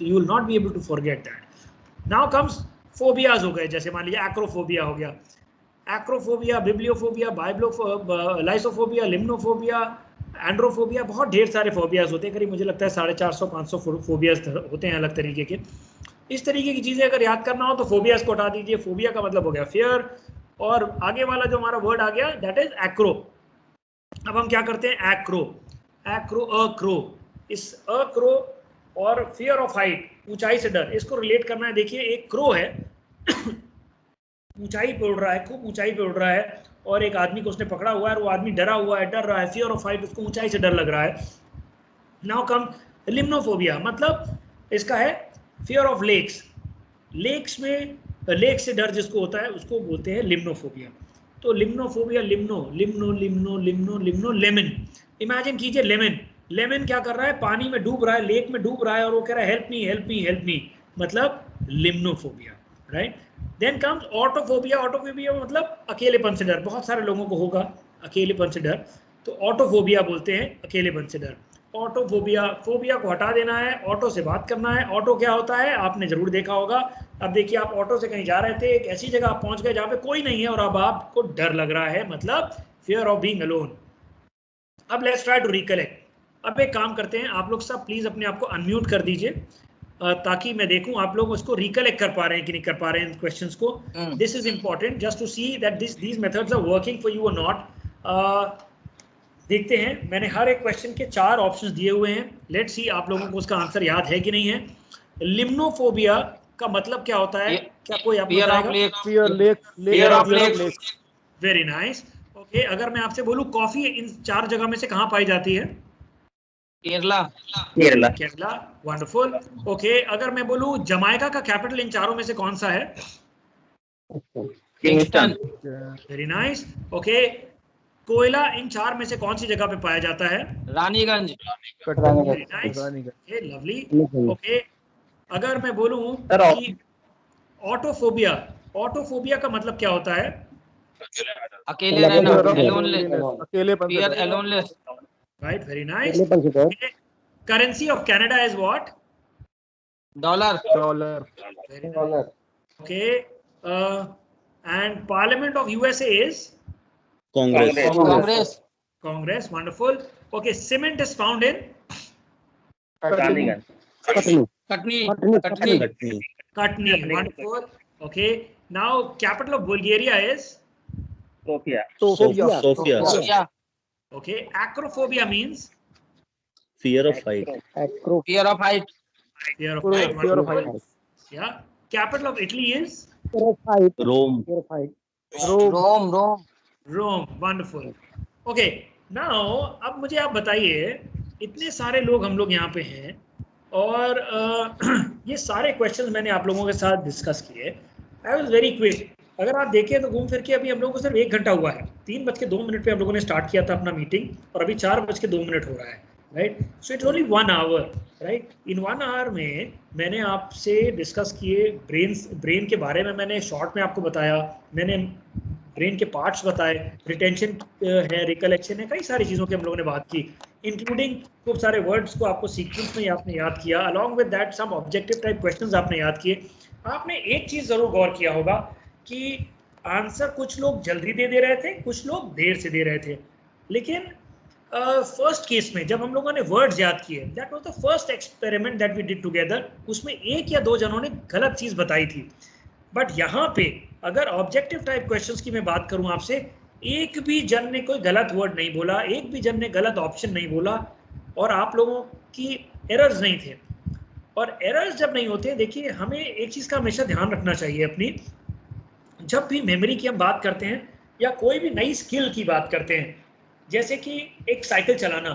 तो you will not be able to forget that. Now comes phobias हो गए, जैसे मान लीजिए एक्रोफोबिया हो गया, एक्रोफोबिया, बिब्लियोफोबिया, लाइसोफोबिया, लिम्नोफोबिया, एंड्रोफोबिया, बहुत ढेर सारे फोबियाज होते हैं, करीब मुझे लगता है 450-500 फोबियाज होते हैं अलग तरीके के। इस तरीके की चीजें अगर याद करना हो तो फोबियाज को हटा दीजिए। फोबिया का मतलब हो गया फियर, और आगे वाला जो हमारा वर्ड आ गया दैट इज एक्रो। अब हम क्या करते हैं, एक्रो, एक्रो, अक्रो, इस अक्रो और फियर ऑफ हाइट, ऊंचाई से डर, इसको रिलेट करना है। देखिए एक क्रो है ऊंचाई पे उड़ रहा है, खूब ऊंचाई पे उड़ रहा है, और एक आदमी को उसने पकड़ा हुआ है, और वो आदमी डरा हुआ है, डर रहा है, फियर ऑफ हाइट, उसको ऊंचाई से डर लग रहा है। नाउ कम लिम्नोफोबिया, मतलब इसका है फियर ऑफ लेक्स, लेक्स में लेक से डर जिसको होता है उसको बोलते हैं लिम्नोफोबिया। तो लिम्नोफोबिया, लिम्नो लिम्नो लिम्नो लिम्नो लिम्नो लेमन, इमेजिन कीजिए लेमन, लेमन क्या कर रहा है, पानी में डूब रहा है, लेक में डूब रहा है, और वो कह रहा है help me help me help me, मतलब लिम्नोफोबिया, राइट। देन कम्स ऑटोफोबिया, ऑटोफोबिया मतलब अकेलेपन से डर, बहुत सारे लोगों को होगा अकेलेपन से डर, तो ऑटोफोबिया बोलते हैं अकेलेपन से डर। ऑटोफोबिया, फोबिया को हटा देना है, ऑटो से बात करना है। ऑटो क्या होता है आपने जरूर देखा होगा। अब देखिए आप ऑटो से कहीं जा रहे थे, एक ऐसी जगह आप पहुंच गए जहां पे कोई नहीं है और अब आपको डर लग रहा है, मतलब फियर ऑफ बीइंग अलोन। अब लेट्स ट्राई टू रिकलेक्ट। अब एक काम करते हैं, आप लोग सब प्लीज अपने आप को अनम्यूट कर दीजिए, ताकि मैं देखूं आप लोग उसको रिकलेक्ट कर पा रहे हैं कि नहीं कर पा रहे हैं क्वेश्चंस को। This is important just to see that these methods are working for you और नॉट। देखते हैं, मैंने हर एक क्वेश्चन के 4 ऑप्शंस दिए हुए हैं। लेट्स सी आप लोगों को उसका आंसर याद है कि नहीं है। लिम्नोफोबिया का मतलब क्या होता है, क्या कोई आपको बताएगा? Very nice, okay. अगर मैं आपसे बोलूं कॉफी इन 4 जगह में से कहां पाई जाती है? केरला। Kerala, wonderful, okay. अगर मैं बोलूं जमाइका का कैपिटल इन चारों में से कौन सा है? किंगस्टन। Very nice, okay. कोयला इन 4 में से कौन सी जगह पे पाया जाता है? Raniganj. Very nice, okay, lovely, okay. अगर मैं बोलूं कि ऑटोफोबिया, ऑटोफोबिया का मतलब क्या होता है? अकेले रहना, अलोनलेस। Right, very nice. Currency of Canada is what? Dollar. Okay, and parliament of USA is? Congress. Congress, wonderful. Okay, cement is found in? Katni. Katni, wonderful. Okay, now capital of Bulgaria is? Sofia. Okay, acrophobia means? Fear of height. Fear of height. Fear of height. Wonderful. Yeah. Capital of Italy is? Rome. Rome. Wonderful. Okay, now अब मुझे आप बताइए, इतने सारे लोग हम लोग यहाँ पे हैं, और ये सारे क्वेश्चंस मैंने आप लोगों के साथ डिस्कस किए। I was very quick. अगर आप देखें तो घूम फिर के अभी हम लोगों को सिर्फ 1 घंटा हुआ है। 3:02 पे हम लोगों ने स्टार्ट किया था अपना मीटिंग, और अभी 4:02 हो रहा है, right. So it's only 1 hour, right. In 1 hour में मैंने आपसे डिस्कस किए ब्रेन के बारे में, मैंने शॉर्ट में आपको बताया, मैंने ब्रेन के पार्ट्स बताए, रिटेंशन है, रिकलेक्शन है, कई सारी चीज़ों की हम लोगों ने बात की, इंक्लूडिंग खूब सारे वर्ड्स को आपको सीक्वेंस में आपने याद किया, along with that some objective type questions आपने याद किए। आपने एक चीज़ ज़रूर गौर किया होगा कि आंसर कुछ लोग जल्दी दे रहे थे, कुछ लोग देर से दे रहे थे, लेकिन फर्स्ट केस में जब हम लोगों ने वर्ड्स याद किए, that was the first experiment that we did together, उसमें 1 या 2 जनों ने गलत चीज़ बताई थी। बट यहाँ पे अगर ऑब्जेक्टिव टाइप क्वेश्चंस की मैं बात करूं आपसे, एक भी जन ने कोई गलत वर्ड नहीं बोला, एक भी जन ने गलत ऑप्शन नहीं बोला, और आप लोगों की एरर्स नहीं थे। और एरर्स जब नहीं होते, देखिए हमें एक चीज़ का हमेशा ध्यान रखना चाहिए अपनी, जब भी मेमोरी की हम बात करते हैं या कोई भी नई स्किल की बात करते हैं, जैसे कि एक साइकिल चलाना,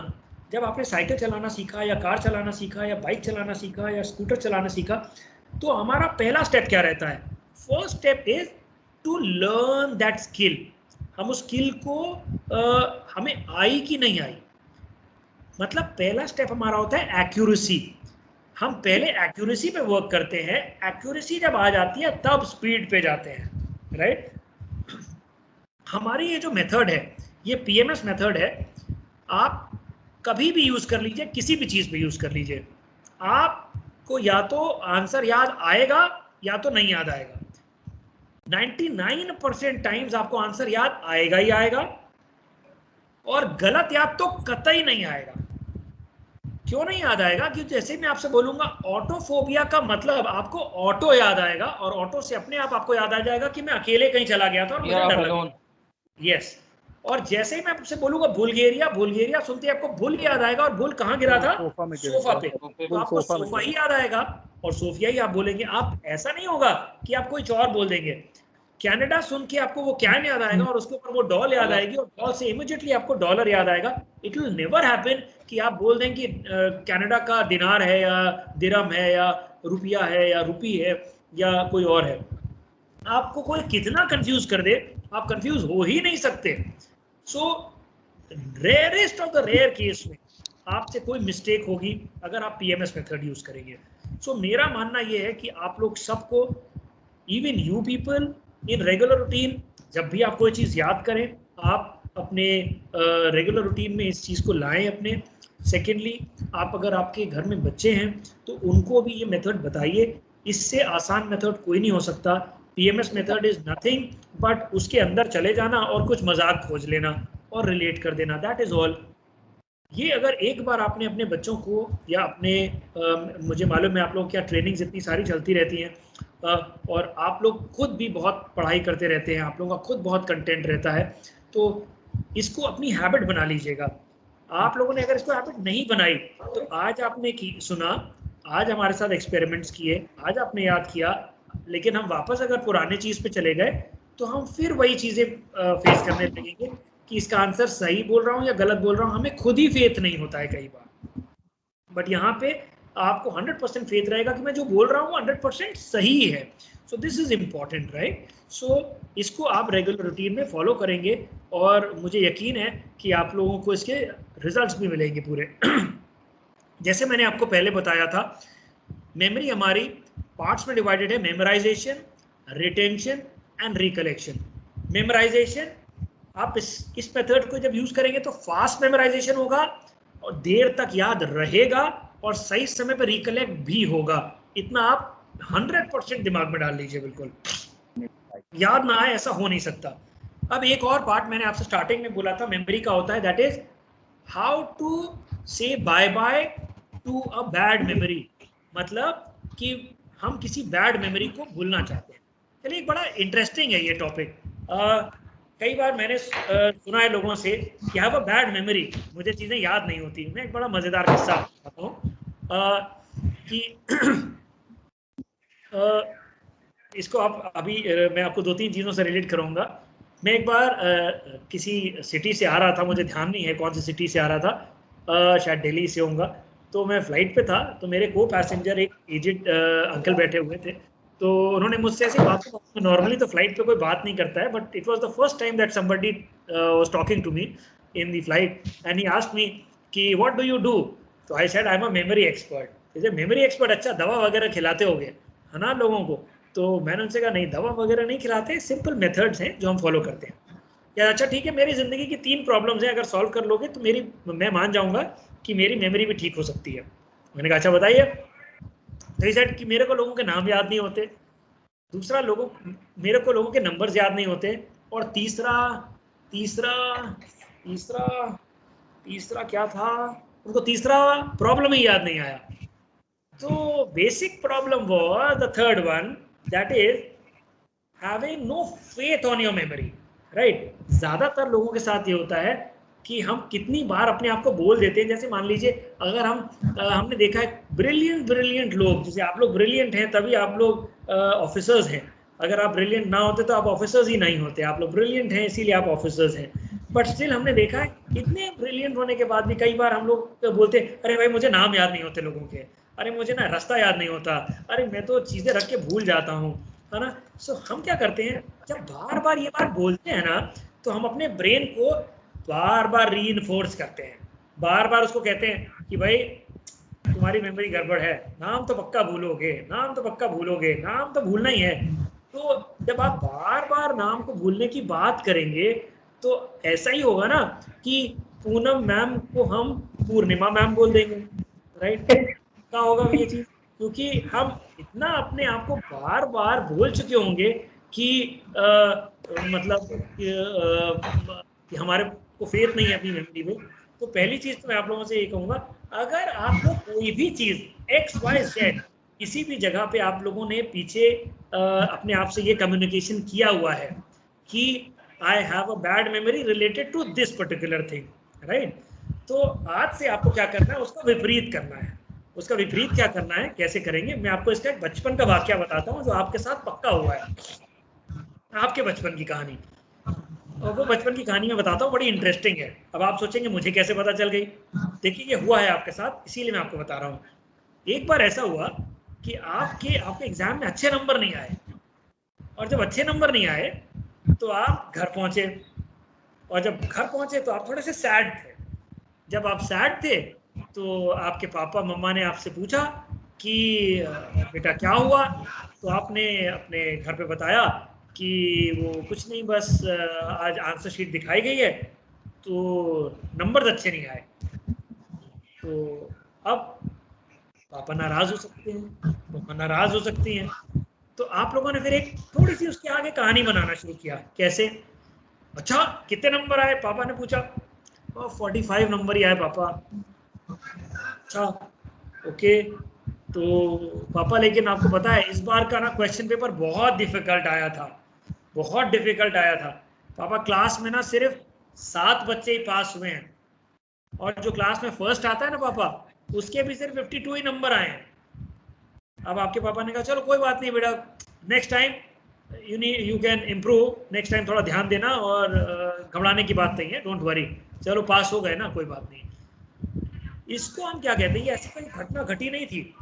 जब आपने साइकिल चलाना सीखा या कार चलाना सीखा या बाइक चलाना सीखा या स्कूटर चलाना सीखा, तो हमारा पहला स्टेप क्या रहता है? First step is to learn that skill. हम उस स्किल को हमें आई कि नहीं आई, मतलब पहला स्टेप हमारा होता है एक्यूरेसी। हम पहले एक्यूरेसी पे वर्क करते हैं, एक्यूरेसी जब आ जाती है तब स्पीड पे जाते हैं, राइट। हमारी ये जो मेथड है, ये पीएमएस मेथड है, आप कभी भी यूज कर लीजिए, किसी भी चीज पे यूज कर लीजिए, आपको या तो आंसर याद आएगा या तो नहीं याद आएगा। 99% टाइम्स आपको आंसर याद आएगा ही आएगा, और गलत याद तो कतई नहीं आएगा। क्यों नहीं याद आएगा? क्योंकि जैसे मैं आपसे बोलूंगा ऑटोफोबिया का मतलब आपको ऑटो याद आएगा, और ऑटो से अपने आप आपको याद आ जाएगा कि मैं अकेले कहीं चला गया था और मुझे डर लगा। यस। और जैसे ही मैं आपसे बोलूंगा बुल्गारिया, बुल्गारिया सुनते ही आपको बुल याद आएगा, और बुल कहाँ गिरा था? सोफा पे। तो आपको सोफा ही याद आएगा और सोफिया ही आप बोलेंगे। आप ऐसा नहीं होगा कि आप कुछ और बोल देंगे। कनाडा सुन के आपको वो कैन याद आएगा और उसके ऊपर वो डॉल याद आएगी, और डॉल से इमीडिएटली आपको डॉलर याद आएगा। इट विल नेवर हैपन कि आप बोल दें कि कनाडा का दिनार है या दिरहम है या रुपया है या रुपी है या कोई और है। आपको कोई कितना कंफ्यूज कर दे, आप कंफ्यूज हो ही नहीं सकते। So rarest of the rare case में आपसे कोई मिस्टेक होगी अगर आप पीएमएस मेथड यूज करेंगे। सो मेरा मानना यह है कि आप लोग सबको, even you people in regular routine, जब भी आप कोई चीज याद करें आप अपने रेगुलर रूटीन में इस चीज को लाएं अपने। सेकेंडली, आप अगर आपके घर में बच्चे हैं तो उनको भी ये मेथड बताइए। इससे आसान मेथड कोई नहीं हो सकता। PMS method is nothing but उसके अंदर चले जाना और कुछ मजाक खोज लेना और रिलेट कर देना, दैट इज ऑल। ये अगर एक बार आपने अपने बच्चों को या अपने मुझे मालूम है आप लोग क्या ट्रेनिंग्स इतनी सारी चलती रहती हैं, और आप लोग खुद भी बहुत पढ़ाई करते रहते हैं, आप लोगों का खुद बहुत कंटेंट रहता है, तो इसको अपनी हैबिट बना लीजिएगा। आप लोगों ने अगर इसको हैबिट नहीं बनाई तो आज आपने सुना, आज हमारे साथ एक्सपेरिमेंट्स किए, आज आपने याद किया, लेकिन हम वापस अगर पुराने चीज पे चले गए तो हम फिर वही चीजें फेस करने लगेंगे कि इसका आंसर सही बोल रहा हूँ या गलत बोल रहा हूँ। हमें खुद ही फेथ नहीं होता है कई बार, बट यहाँ पे आपको 100% फेथ रहेगा कि मैं जो बोल रहा हूँ 100% सही है। So this is important, right? So इसको आप रेगुलर रूटीन में फॉलो करेंगे और मुझे यकीन है कि आप लोगों को इसके रिजल्ट्स भी मिलेंगे पूरे। जैसे मैंने आपको पहले बताया था, मेमोरी हमारी पार्ट्स में डिवाइडेड है, memorisation, retention and recollection. Memorisation, आप इस मेथड को जब यूज करेंगे तो फास्ट मेमोराइजेशन होगा और देर तक याद रहेगा और सही समय पर रिकलेक्ट भी होगा। इतना आप 100% दिमाग में डाल लीजिए, बिल्कुल याद ना आए ऐसा हो नहीं सकता। अब एक और पार्ट मैंने आपसे स्टार्टिंग में बोला था मेमोरी का होता है, that is how to say bye bye to a bad memory. मतलब कि हम किसी बैड मेमोरी को भूलना चाहते हैं। चलिए, एक बड़ा इंटरेस्टिंग है ये टॉपिक। कई बार मैंने सुना है लोगों से कि हैव अ बैड मेमोरी, मुझे चीज़ें याद नहीं होती। मैं एक बड़ा मज़ेदार किस्सा बताता हूँ कि इसको आप अभी मैं आपको 2-3 चीज़ों से रिलेट करूँगा। मैं एक बार किसी सिटी से आ रहा था, मुझे ध्यान नहीं है कौन सी सिटी से आ रहा था, शायद दिल्ली से होऊंगा। तो मैं फ्लाइट पे था, तो मेरे को पैसेंजर एक एजेड अंकल बैठे हुए थे। तो उन्होंने मुझसे ऐसी बात, नॉर्मली तो फ्लाइट पे कोई बात नहीं करता है, but it was the first time that somebody was talking to me in the flight and he asked me कि व्हाट डू यू डू। तो I said I am a memory expert. जैसे memory expert, अच्छा दवा वगैरह खिलाते होगे है ना लोगों को? तो मैंने उनसे कहा नहीं, दवा वगैरह नहीं खिलाते, सिंपल मेथड्स हैं जो हम फॉलो करते हैं। या अच्छा ठीक है, मेरी ज़िंदगी की 3 प्रॉब्लम्स हैं, अगर सॉल्व कर लोगे तो मैं मान जाऊंगा कि मेरी मेमोरी भी ठीक हो सकती है। मैंने कहा अच्छा बताइए। तो सेड कि मेरे को लोगों के नाम याद नहीं होते, दूसरा मेरे को लोगों के नंबर्स याद नहीं होते, और तीसरा क्या था, उनको तीसरा प्रॉब्लम ही याद नहीं आया। तो basic problem was the third one, that is having no faith on your memory, right? ज्यादातर लोगों के साथ ये होता है कि हम कितनी बार अपने आप को बोल देते हैं। जैसे मान लीजिए, अगर हमने देखा है ब्रिलियंट लोग, जैसे आप लोग ब्रिलियंट हैं तभी आप लोग ऑफिसर्स हैं। अगर आप ब्रिलियंट ना होते तो आप ऑफिसर्स ही नहीं होते। आप लोग ब्रिलियंट हैं इसीलिए आप ऑफिसर्स हैं। बट स्टिल हमने देखा है इतने ब्रिलियंट होने के बाद भी कई बार हम लोग बोलते हैं अरे भाई मुझे नाम याद नहीं होते लोगों के, अरे मुझे ना रास्ता याद नहीं होता, अरे मैं तो चीज़ें रख के भूल जाता हूँ, है ना? सो हम क्या करते हैं, जब बार बार ये बात बोलते हैं ना, तो हम अपने ब्रेन को बार बार रीइंफोर्स करते हैं, बार बार उसको कहते हैं कि भाई तुम्हारी मेमोरी गड़बड़ है, नाम तो पक्का भूलोगे, नाम तो पक्का भूलोगे, नाम तो भूलना ही है। तो जब आप बार बार नाम को भूलने की बात करेंगे तो ऐसा ही होगा ना कि पूनम मैम को हम पूर्णिमा मैम बोल देंगे, राइट? क्या होगा ये चीज? क्योंकि हम इतना अपने आप को बार बार बोल चुके होंगे कि मतलब कि हमारे को फेथ नहीं है अपनी मेमोरी में। तो पहली चीज तो मैं आप लोगों से ये कहूंगा, अगर आप लोग कोई भी चीज XYZ किसी भी जगह पे आप लोगों ने पीछे अपने आप से ये कम्युनिकेशन किया हुआ है कि I have a bad memory related to this particular thing, right? तो आज से आपको क्या करना है, उसका विपरीत करना है। उसका विपरीत क्या करना है, कैसे करेंगे? मैं आपको इसका एक बचपन का वाकया बताता हूँ जो आपके साथ पक्का हुआ है, आपके बचपन की कहानी। और वो बचपन की कहानी मैं बताता हूँ, बड़ी इंटरेस्टिंग है। अब आप सोचेंगे मुझे कैसे पता चल गई? देखिए ये हुआ है आपके साथ, इसीलिए मैं आपको बता रहा हूँ। एक बार ऐसा हुआ कि आपके एग्जाम में अच्छे नंबर नहीं आए, और जब अच्छे नंबर नहीं आए तो आप घर पहुंचे, और जब घर पहुंचे तो आप थोड़े से सैड थे। जब आप सैड थे तो आपके पापा मम्मा ने आपसे पूछा कि बेटा क्या हुआ? तो आपने अपने घर पे बताया कि वो कुछ नहीं, बस आज आंसर शीट दिखाई गई है तो नंबर अच्छे नहीं आए। तो अब पापा नाराज हो सकते हैं, मम्मा नाराज हो सकती हैं। तो आप लोगों ने फिर एक थोड़ी सी उसके आगे कहानी बनाना शुरू किया। कैसे? अच्छा कितने नंबर आए? पापा ने पूछा। 45 नंबर ही आए पापा। अच्छा ओके। तो पापा, लेकिन आपको पता है इस बार का ना क्वेश्चन पेपर बहुत डिफिकल्ट आया था, बहुत डिफिकल्ट आया था पापा। क्लास में ना सिर्फ 7 बच्चे ही पास हुए हैं, और जो क्लास में फर्स्ट आता है ना पापा, उसके भी सिर्फ 52 ही नंबर आए हैं। अब आपके पापा ने कहा चलो कोई बात नहीं बेटा, next time you can improve, next time थोड़ा ध्यान देना, और घबराने की बात नहीं है, डोंट वरी, चलो पास हो गए ना, कोई बात नहीं। इसको हम क्या कहते हैं? ऐसी कोई घटना घटी नहीं थी,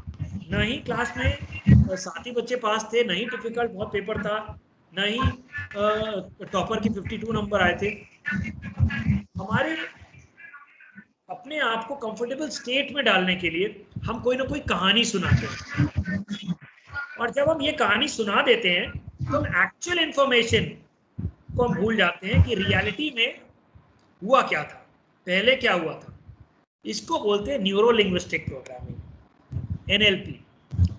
न ही क्लास में 7 ही बच्चे पास थे, न ही डिफिकल्ट बहुत पेपर था, न ही टॉपर के 52 नंबर आए थे। हमारे अपने आप को कंफर्टेबल स्टेट में डालने के लिए हम कोई ना कोई कहानी सुनाते हैं, और जब हम ये कहानी सुना देते हैं तो हम एक्चुअल इंफॉर्मेशन को हम भूल जाते हैं कि रियलिटी में हुआ क्या था, पहले क्या हुआ था। इसको बोलते हैं न्यूरो लिंग्विस्टिक प्रोग्रामिंग, NLP।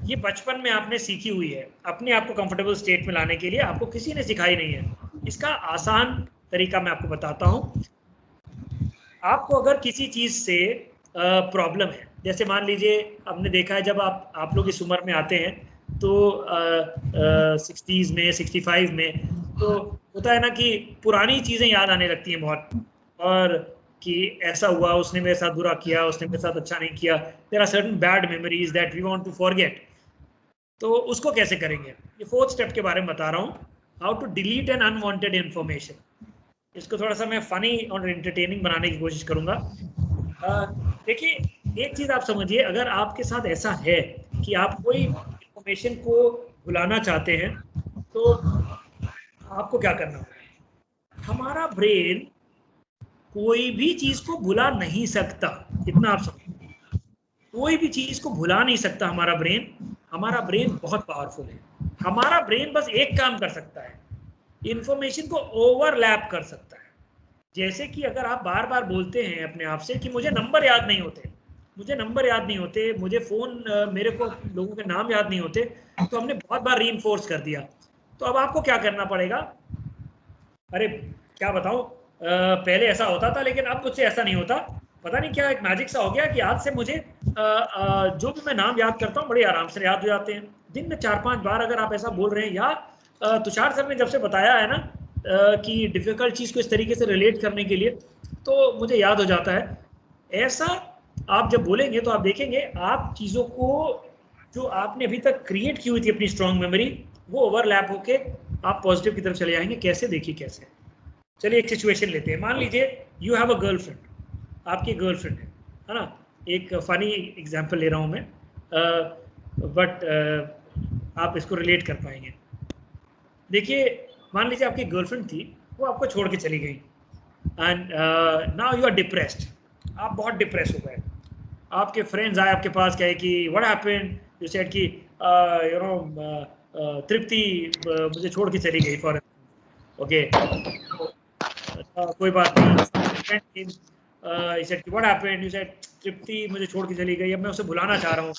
ये बचपन में आपने सीखी हुई है, अपने आप को कंफर्टेबल स्टेट में लाने के लिए आपको किसी ने सिखाई नहीं है। इसका आसान तरीका मैं आपको बताता हूँ। आपको अगर किसी चीज से प्रॉब्लम है, जैसे मान लीजिए आपने देखा है जब आप लोग इस उम्र में आते हैं तो 60s में 65 में तो होता है ना कि पुरानी चीजें याद आने लगती हैं बहुत, और कि ऐसा हुआ, उसने मेरे साथ बुरा किया, उसने मेरे साथ अच्छा नहीं किया। There are certain bad memories that we want to forget. तो उसको कैसे करेंगे? ये 4th स्टेप के बारे में बता रहा हूँ, how to delete an unwanted information. इसको थोड़ा सा मैं फनी और एंटरटेनिंग बनाने की कोशिश करूंगा। देखिए एक चीज आप समझिए, अगर आपके साथ ऐसा है कि आप कोई इंफॉर्मेशन को भुलाना चाहते हैं तो आपको क्या करना होगा? हमारा ब्रेन कोई भी चीज को भुला नहीं सकता, इतना आप समझिए, कोई भी चीज को भुला नहीं सकता हमारा ब्रेन। हमारा ब्रेन बहुत पावरफुल है। हमारा ब्रेन बस एक काम कर सकता है, इंफॉर्मेशन को ओवरलैप कर सकता है। जैसे कि अगर आप बार बार बोलते हैं अपने आप से कि मुझे नंबर याद नहीं होते, मुझे नंबर याद नहीं होते, मुझे फोन, मेरे को लोगों के नाम याद नहीं होते, तो हमने बहुत बार रीइंफोर्स कर दिया। तो अब आपको क्या करना पड़ेगा? अरे क्या बताऊं, पहले ऐसा होता था लेकिन अब मुझसे ऐसा नहीं होता। पता नहीं क्या एक मैजिक सा हो गया कि आज से मुझे जो भी मैं नाम याद करता हूँ बड़े आराम से याद हो जाते हैं। दिन में 4-5 बार अगर आप ऐसा बोल रहे हैं, या तुषार सर ने जब से बताया है ना कि डिफिकल्ट चीज को इस तरीके से रिलेट करने के लिए, तो मुझे याद हो जाता है। ऐसा आप जब बोलेंगे तो आप देखेंगे आप चीजों को जो आपने अभी तक क्रिएट की हुई थी अपनी स्ट्रॉन्ग मेमोरी, वो ओवरलैप होके आप पॉजिटिव की तरफ चले जाएंगे। कैसे? देखिए कैसे। चलिए एक सिचुएशन लेते हैं। मान लीजिए यू हैव अ गर्लफ्रेंड, आपकी गर्लफ्रेंड है ना। एक फनी एग्जांपल ले रहा हूं मैं, बट आप इसको रिलेट कर पाएंगे। देखिए मान लीजिए आपकी गर्लफ्रेंड थी, वो आपको छोड़ के चली गई, and now you are depressed. आप बहुत डिप्रेस हो गए। आपके फ्रेंड्स आए आपके पास, कहे कि व्हाट हैपेंड? यू सेड कि यू नो तृप्ति मुझे छोड़ के चली गई फॉर ओके, कोई बात नहीं। he said what happened, you said तृप्ति मुझे छोड़ के चली गई, अब मैं उसे भुलाना चाह रहा हूँ,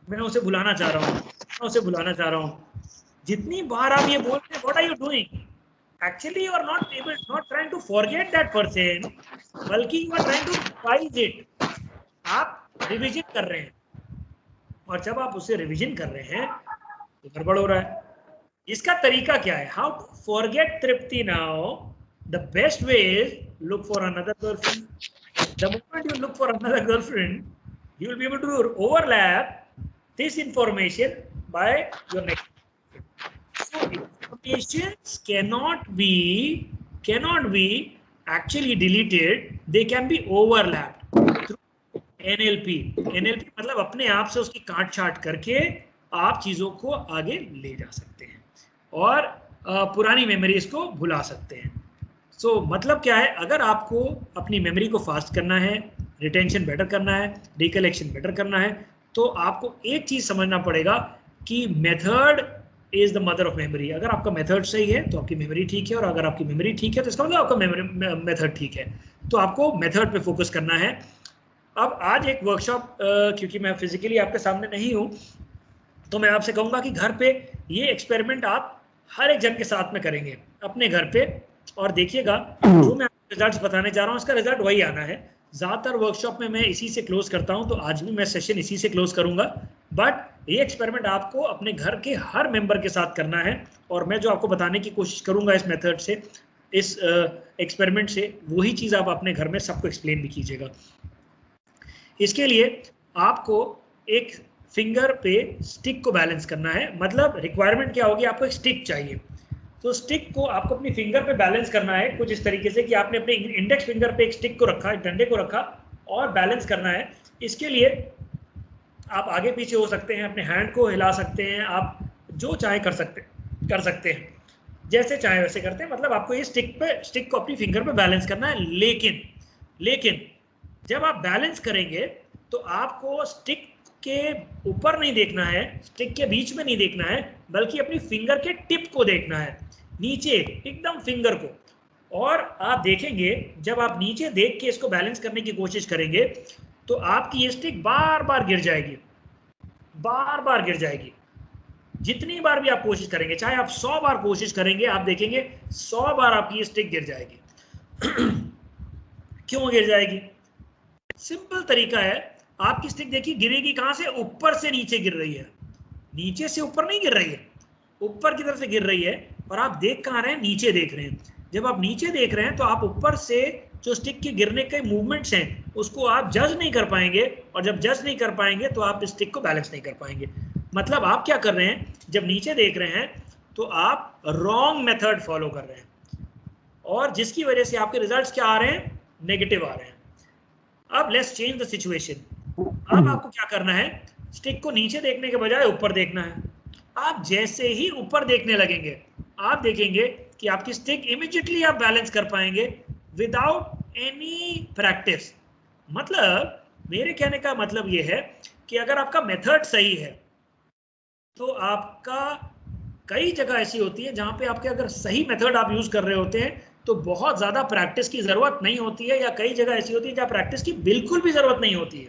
मैं उसे भुलाना चाह रहा हूँ, मैं उसे भुलाना चाह रहा हूँ। जितनी बार आप ये बोलते हैं what are you doing, actually you are not trying to forget that person, बल्कि you are trying to revise it, आप रिविजन कर रहे हैं, और जब आप उसे रिविजन कर रहे हैं तो गड़बड़ हो रहा है। इसका तरीका क्या है, how to forget Tripti now, the best way is look for another girlfriend. The moment you look for another girlfriend, you will be able to overlap this information by your next. So informations cannot be actually deleted, they can be overlapped through NLP. NLP मतलब अपने आप से उसकी काट छाट करके आप चीजों को आगे ले जा सकते हैं और पुरानी मेमोरीज को भुला सकते हैं। सो मतलब क्या है, अगर आपको अपनी मेमोरी को फास्ट करना है, रिटेंशन बेटर करना है, रिकलेक्शन बेटर करना है, तो आपको एक चीज समझना पड़ेगा कि method is the mother of memory. अगर आपका मेथड सही है तो आपकी मेमोरी ठीक है, और अगर आपकी मेमोरी ठीक है तो इसका मतलब आपका मेथड ठीक है। तो आपको मेथड पे फोकस करना है। अब आज एक वर्कशॉप, क्योंकि मैं फिजिकली आपके सामने नहीं हूँ, तो मैं आपसे कहूँगा कि घर पे ये एक्सपेरिमेंट आप हर एक जन के साथ में करेंगे अपने घर पे, और देखिएगा जो मैं आपको रिजल्ट्स बताने जा रहा हूँ इसका रिजल्ट वही आना है। ज़्यादातर वर्कशॉप में मैं इसी से क्लोज करता हूँ, तो आज भी मैं सेशन इसी से क्लोज करूँगा, बट ये एक्सपेरिमेंट आपको अपने घर के हर मेंबर के साथ करना है। और मैं जो आपको बताने की कोशिश करूँगा इस मेथड से, इस एक्सपेरिमेंट से, वही चीज़ आप अपने घर में सबको एक्सप्लेन भी कीजिएगा। इसके लिए आपको एक फिंगर पे स्टिक को बैलेंस करना है। मतलब रिक्वायरमेंट क्या होगी, आपको एक स्टिक चाहिए, तो स्टिक को आपको अपनी फिंगर पे बैलेंस करना है कुछ इस तरीके से कि आपने अपने इंडेक्स फिंगर पे एक स्टिक को रखा, एक डंडे को रखा और बैलेंस करना है। इसके लिए आप आगे पीछे हो सकते हैं, अपने हैंड को हिला सकते हैं, आप जो चाहे कर सकते हैं, जैसे चाहे वैसे करते हैं। मतलब आपको ये स्टिक को अपनी फिंगर पे बैलेंस करना है। लेकिन जब आप बैलेंस करेंगे तो आपको स्टिक के ऊपर नहीं देखना है, स्टिक के बीच में नहीं देखना है, बल्कि अपनी फिंगर के टिप को देखना है, नीचे एकदम फिंगर को। और आप देखेंगे जब आप नीचे देख के इसको बैलेंस करने की कोशिश करेंगे तो आपकी ये स्टिक बार बार गिर जाएगी। जितनी बार भी आप कोशिश करेंगे, चाहे आप 100 बार कोशिश करेंगे, आप देखेंगे 100 बार आपकी ये स्टिक गिर जाएगी। क्यों गिर जाएगी? सिंपल तरीका है, आपकी स्टिक देखिए गिरेगी कहां से, ऊपर से नीचे गिर रही है, नीचे से ऊपर नहीं गिर रही है, ऊपर की तरफ से गिर रही है। और आप देख कहां रहे हैं, नीचे देख रहे हैं। जब आप नीचे देख रहे हैं तो आप ऊपर से जो स्टिक के गिरने के मूवमेंट्स हैं उसको आप जज नहीं कर पाएंगे, और जब जज नहीं कर पाएंगे तो आप स्टिक को बैलेंस नहीं कर पाएंगे। मतलब आप क्या कर रहे हैं, जब नीचे देख रहे हैं तो आप रॉन्ग मेथड फॉलो कर रहे हैं, और जिसकी वजह से आपके रिजल्ट्स क्या आ रहे हैं, नेगेटिव आ रहे हैं। अब लेट्स चेंज द सिचुएशन। अब आपको क्या करना है, स्टिक को नीचे देखने के बजाय ऊपर देखना है। आप जैसे ही ऊपर देखने लगेंगे, आप देखेंगे कि आपकी स्टिक इमीडिएटली आप बैलेंस कर पाएंगे विदाउट एनी प्रैक्टिस। मतलब मेरे कहने का मतलब ये है कि अगर आपका मेथड सही है तो आपका, कई जगह ऐसी होती है जहां पे आपके अगर सही मेथड आप यूज कर रहे होते हैं तो बहुत ज्यादा प्रैक्टिस की जरूरत नहीं होती है, या कई जगह ऐसी होती है जहां प्रैक्टिस की बिल्कुल भी जरूरत नहीं होती है,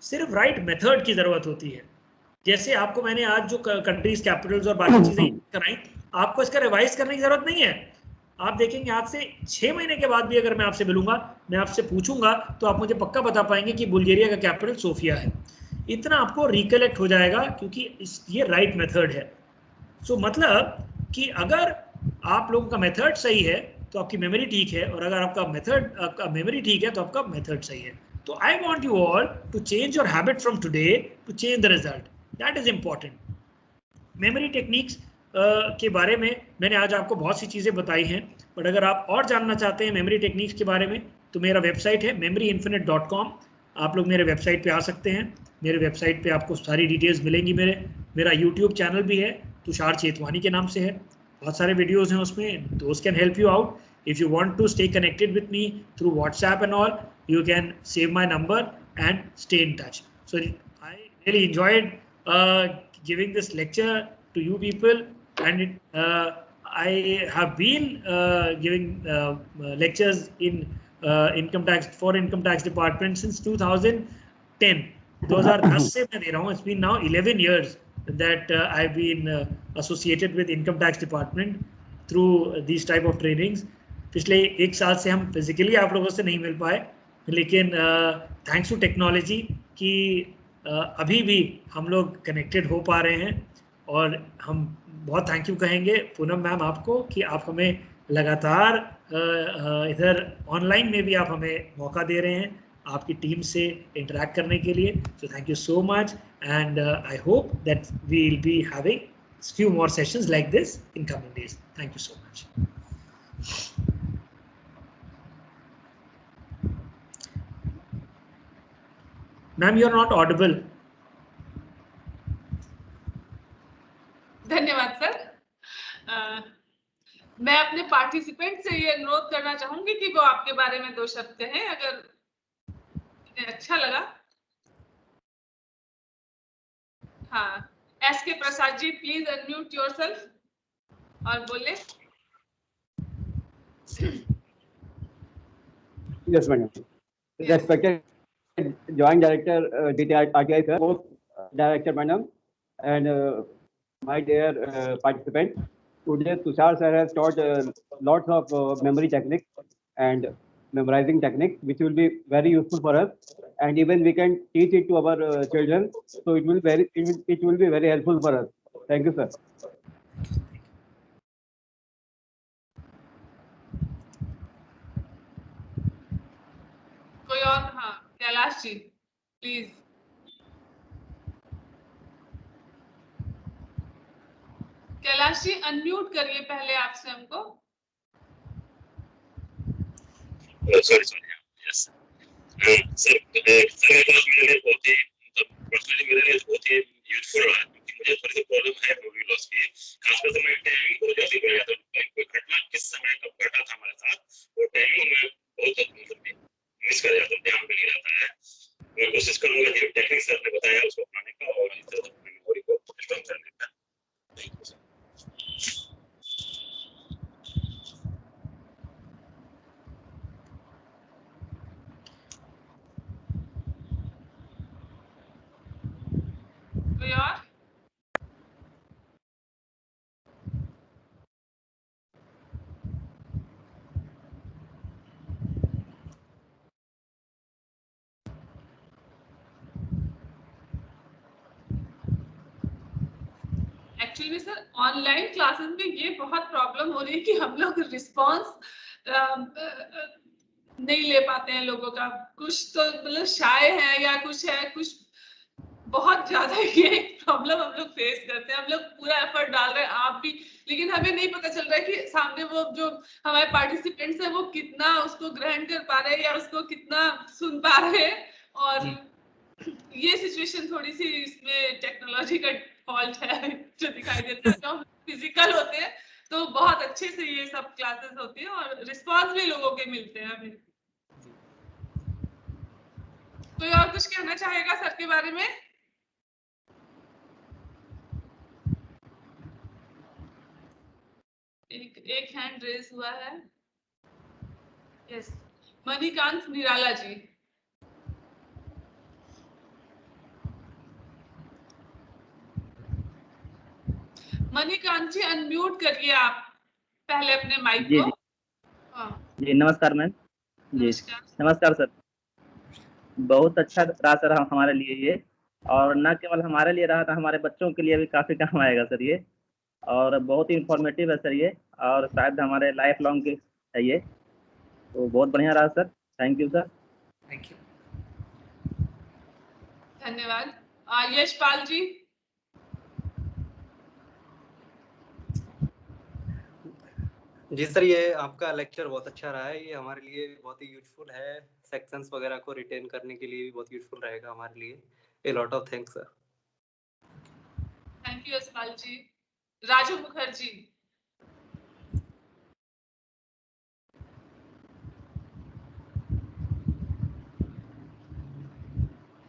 सिर्फ राइट मेथड की जरूरत होती है। जैसे आपको मैंने आज जो कंट्रीज कैपिटल्स और बाकी चीजें कराई, आपको इसका रिवाइज करने की जरूरत नहीं है। आप देखेंगे आज से 6 महीने के बाद भी अगर मैं आपसे मिलूंगा, मैं आपसे पूछूंगा, तो आप मुझे पक्का बता पाएंगे कि बुल्गारिया का कैपिटल सोफिया है। इतना आपको रिकलेक्ट हो जाएगा, क्योंकि ये राइट मेथड है। सो मतलब कि अगर आप लोगों का मेथड सही है तो आपकी मेमोरी ठीक है, और अगर आपका मेमोरी ठीक है तो आपका मेथड सही है। तो I want you all to change your habit from today to change the result, that is important. Memory techniques के बारे में मैंने आज आपको बहुत सी चीज़ें बताई हैं, बट अगर आप और जानना चाहते हैं मेमोरी टेक्निक्स के बारे में तो मेरा वेबसाइट है memoryinfinite.com। आप लोग मेरे वेबसाइट पे आ सकते हैं। मेरे वेबसाइट पे आपको सारी डिटेल्स मिलेंगी। मेरा यूट्यूब चैनल भी है, तुषार चेतवानी के नाम से है। बहुत सारे वीडियोज़ हैं उसमें, those can help you out. If you want to stay connected with me through WhatsApp and all, you can save my number and stay in touch. So I really enjoyed giving this lecture to you people, and I have been giving lectures in income tax department since 2010. 2010 से मैं दे रहा हूँ. It's been now 11 years that I've been associated with income tax department through these type of trainings. पिछले 1 साल से हम physically आप लोगों से नहीं मिल पाए, लेकिन thanks to technology कि अभी भी हम लोग connected हो पा रहे हैं. और हम बहुत थैंक यू कहेंगे पूनम मैम आपको कि आप हमें लगातार इधर ऑनलाइन में भी आप हमें मौका दे रहे हैं आपकी टीम से इंटरैक्ट करने के लिए. So thank you so much and I hope that we will be having few more sessions like this in coming days. Thank you so much. Ma'am, you are not audible. धन्यवाद sir. मैं अपने participant से ये अनुरोध करना चाहूंगी कि वो आपके बारे में 2 शब्द कहें अगर उन्हें अच्छा लगा. हाँ, SK Prasad ji please unmute yourself और बोले. Yes, madam. Respected Joint Director, DTI sir, Director madam, and my dear participants. Today, Tushar sir has taught lots of memory techniques and memorizing techniques, which will be very useful for us. And even we can teach it to our children, so it will be very helpful for us. Thank you, sir. कोई और? हाँ, Kailash ji please. Kailash ji unmute करिए पहले आप स्वयं को. sorry. Yes. Sir मेरे लिए बहुत ही पर्सनली मेरे लिए बहुत ही यूजफुल रहा क्योंकि मुझे थोड़ी सी प्रॉब्लम है मेमोरी लॉस की. खासकर से मैं टाइमिंग को जल्दी भूल जाता हूँ. कोई घटना किस समय कब घटा था हमारे साथ वो टाइमिंग में बहुत मिस कर जाता हूँ, ध्यान में नहीं रहता है. मैं कोशिश करूंगा कि टेक्निक सर ने बताया उसको अपनाने का और इस तरह अपनी मेमोरी को स्ट्रॉन्ग करने का. Thank you sir. कोई और? एक्चुअली सर ऑनलाइन क्लासेस में ये बहुत प्रॉब्लम हो रही है कि हम लोग रिस्पॉन्स नहीं ले पाते हैं लोगों का. कुछ तो मतलब शाय है या कुछ है, कुछ बहुत ज्यादा ये प्रॉब्लम हम लोग फेस करते हैं. हम लोग पूरा एफर्ट डाल रहे हैं, आप भी, लेकिन हमें नहीं पता चल रहा है कि सामने वो जो हमारे पार्टिसिपेंट्स हैं वो कितना उसको ग्रहण कर पा रहे हैं या उसको कितना सुन पा रहे हैं. और ये सिचुएशन थोड़ी सी इसमें टेक्नोलॉजी का फॉल्ट है जो दिखाई देता है. जब हम फिजिकल होते हैं तो बहुत अच्छे से ये सब क्लासेस होती है और रिस्पांस भी लोगों के मिलते हैं हमें. कोई और कुछ कहना चाहेगा सर के बारे में? एक हैंड रेज हुआ है. यस, मणिकांत निराला जी. मणिकांत जी अनम्यूट करिए आप पहले अपने माइक को. हाँ जी नमस्कार मैम. जी नमस्कार सर. बहुत अच्छा रहा सर हमारे लिए ये, और न केवल हमारे लिए रहा था, हमारे बच्चों के लिए भी काफ़ी काम आएगा सर ये, और बहुत ही इंफॉर्मेटिव है सर ये, और शायद हमारे लाइफ लॉन्ग के है ये, तो बहुत बढ़िया रहा sir. Thank you sir. Thank you. धन्यवाद. यशपाल जी. जी सर, ये आपका लेक्चर बहुत अच्छा रहा है. ये हमारे लिए बहुत ही यूजफुल है. सेक्शंस वगैरह को रिटेन करने के लिए भी बहुत यूजफुल रहेगा हमारे लिए. A lot of thanks sir. Thank you Yashpal ji. Raju Mukherjee.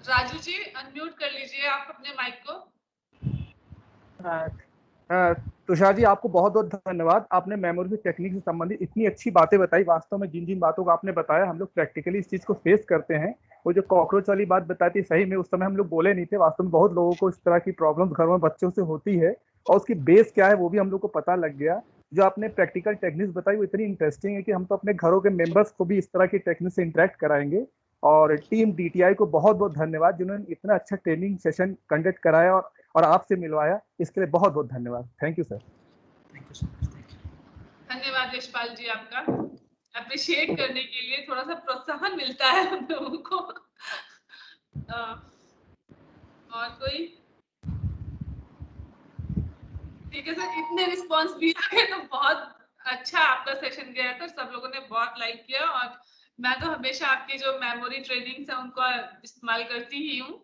Raju ji unmute कर लीजिए आप अपने माइक को. तुषार जी, आपको बहुत बहुत धन्यवाद। आपने मेमोरी टेक्निक से संबंधित इतनी अच्छी बातें बताई। वास्तव में जिन जिन बातों को आपने बताया, हम लोग प्रैक्टिकली इस चीज को फेस करते हैं। वो जो कॉकरोच वाली बात बताई थी, सही में उस समय हम लोग बोले नहीं थे। वास्तव में बहुत लोगों को इस तरह की प्रॉब्लम घरों में बच्चों से होती है, और उसकी बेस क्या है वो भी हम लोग को पता लग गया। जो आपने प्रैक्टिकल टेक्निक्स बताई वो इतनी इंटरेस्टिंग है कि हम तो अपने घरों के मेंबर्स को भी इस तरह की टेक्निक से इंटरेक्ट कराएंगे। और टीम DTI को बहुत बहुत धन्यवाद, जिन्होंने इतना अच्छा ट्रेनिंग सेशन कंडक्ट कराया और आपसे मिलवाया। इसके लिए बहुत बहुत धन्यवाद। Thank you sir. Thank you so much. धन्यवाद यशपाल जी, आपका अप्रिशिएट करने के लिए थोड़ा सा प्रोत्साहन मिलता है हम लोगों को। और कोई? ठीक है सर, इतने रिस्पॉन्स भी आ गए तो बहुत अच्छा आपका सेशन गया था, सब लोगों ने बहुत लाइक किया। और मैं तो हमेशा आपकी जो मेमोरी ट्रेनिंग्स है उनको इस्तेमाल करती ही हूँ।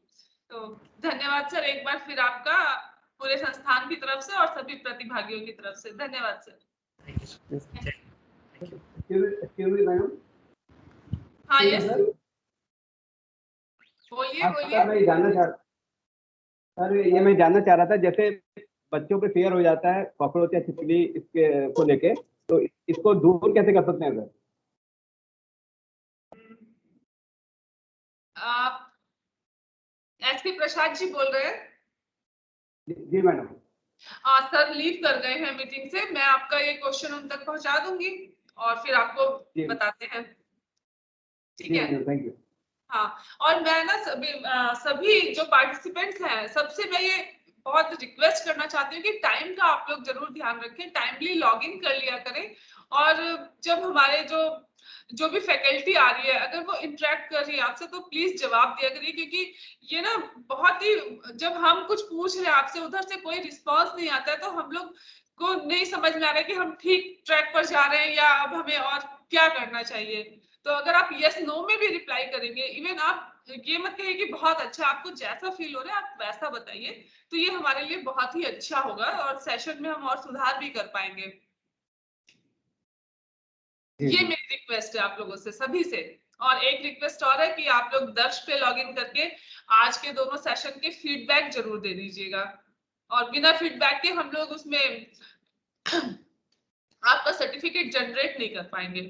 तो धन्यवाद सर एक बार फिर आपका, पूरे संस्थान की तरफ से और सभी प्रतिभागियों की तरफ से धन्यवाद sir. Thank you so much. Excuse me, madam. हाँ यस, बोलिए बोलिए। सर ये मैं जानना चाह रहा था, जैसे बच्चों पे फेयर हो जाता है कॉकरोच या छिपकली इसके को लेके, तो इसको दूर कैसे कर सकते हैं सर? आप SP प्रसाद जी बोल रहे हैं? जी मैडम। सर लीव कर गए हैं मीटिंग से, मैं आपका ये क्वेश्चन उन तक पहुंचा दूंगी और फिर आपको बताते हैं। ठीक है, थैंक यू। हाँ। और मैं ना सभी जो पार्टिसिपेंट्स हैं सबसे मैं ये बहुत रिक्वेस्ट करना चाहती हूँ कि टाइम का आप लोग जरूर ध्यान रखें, टाइमली लॉगिन कर लिया करें। और जब हमारे जो भी फैकल्टी आ रही है अगर वो इंटरेक्ट कर रही है आपसे तो प्लीज जवाब दिया करिए, क्योंकि ये ना बहुत ही, जब हम कुछ पूछ रहे हैं आपसे उधर से कोई रिस्पॉन्स नहीं आता है तो हम लोग को नहीं समझ में आ रहा है कि हम ठीक ट्रैक पर जा रहे हैं या अब हमें और क्या करना चाहिए। तो अगर आप यस नो में भी रिप्लाई करेंगे, इवन आप ये मत कहिए कि बहुत अच्छा, आपको जैसा फील हो रहा है आप वैसा बताइए, तो ये हमारे लिए बहुत ही अच्छा होगा और सेशन में हम और सुधार भी कर पाएंगे। ये मेरी रिक्वेस्ट है आप लोगों से सभी से। और एक रिक्वेस्ट और है कि आप लोग दक्ष पे लॉगिन करके आज के दोनों सेशन के फीडबैक जरूर दे दीजिएगा, और बिना फीडबैक के हम लोग उसमें आपका सर्टिफिकेट जनरेट नहीं कर पाएंगे।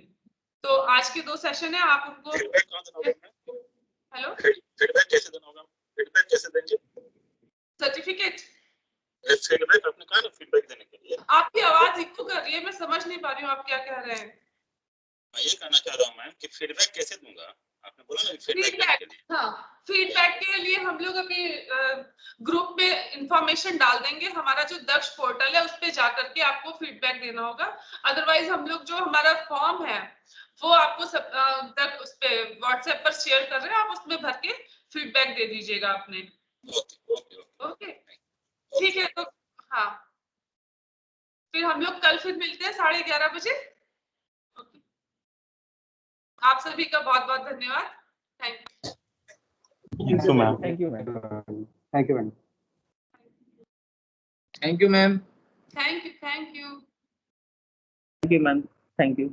तो आज के 2 सेशन है, आप उनको हेलो फीडबैक कैसे देना होगा? फीडबैक कैसे देंगे? सर्टिफिकेट फीडबैक आपने कहा ना, फीडबैक देने के लिए आपकी आवाज इको कर रही है, मैं समझ नहीं पा रही हूँ आप क्या कह रहे हैं। मैं ये कहना चाह रहा हूँ मैम कि फीडबैक कैसे दूंगा? आपने बोला ना फीडबैक के लिए। हाँ, फीडबैक के लिए हम लोग अभी ग्रुप में इंफॉर्मेशन डाल देंगे। हमारा जो दक्ष पोर्टल है उस पे जाकर के आपको फीडबैक देना होगा। अदरवाइज हम लोग जो हमारा फॉर्म है वो आपको उस पे व्हाट्सएप पर शेयर कर रहे हैं, आप उसमें भर के फीडबैक दे दीजिएगा अपने। ओके ठीक है, तो हाँ फिर हम लोग कल फिर मिलते हैं 11:30 बजे। आप सभी का बहुत बहुत धन्यवाद। Thank you ma'am. Thank you ma'am. Thank you ma'am. Thank you ma'am. Thank you. Thank you ma'am. Thank you.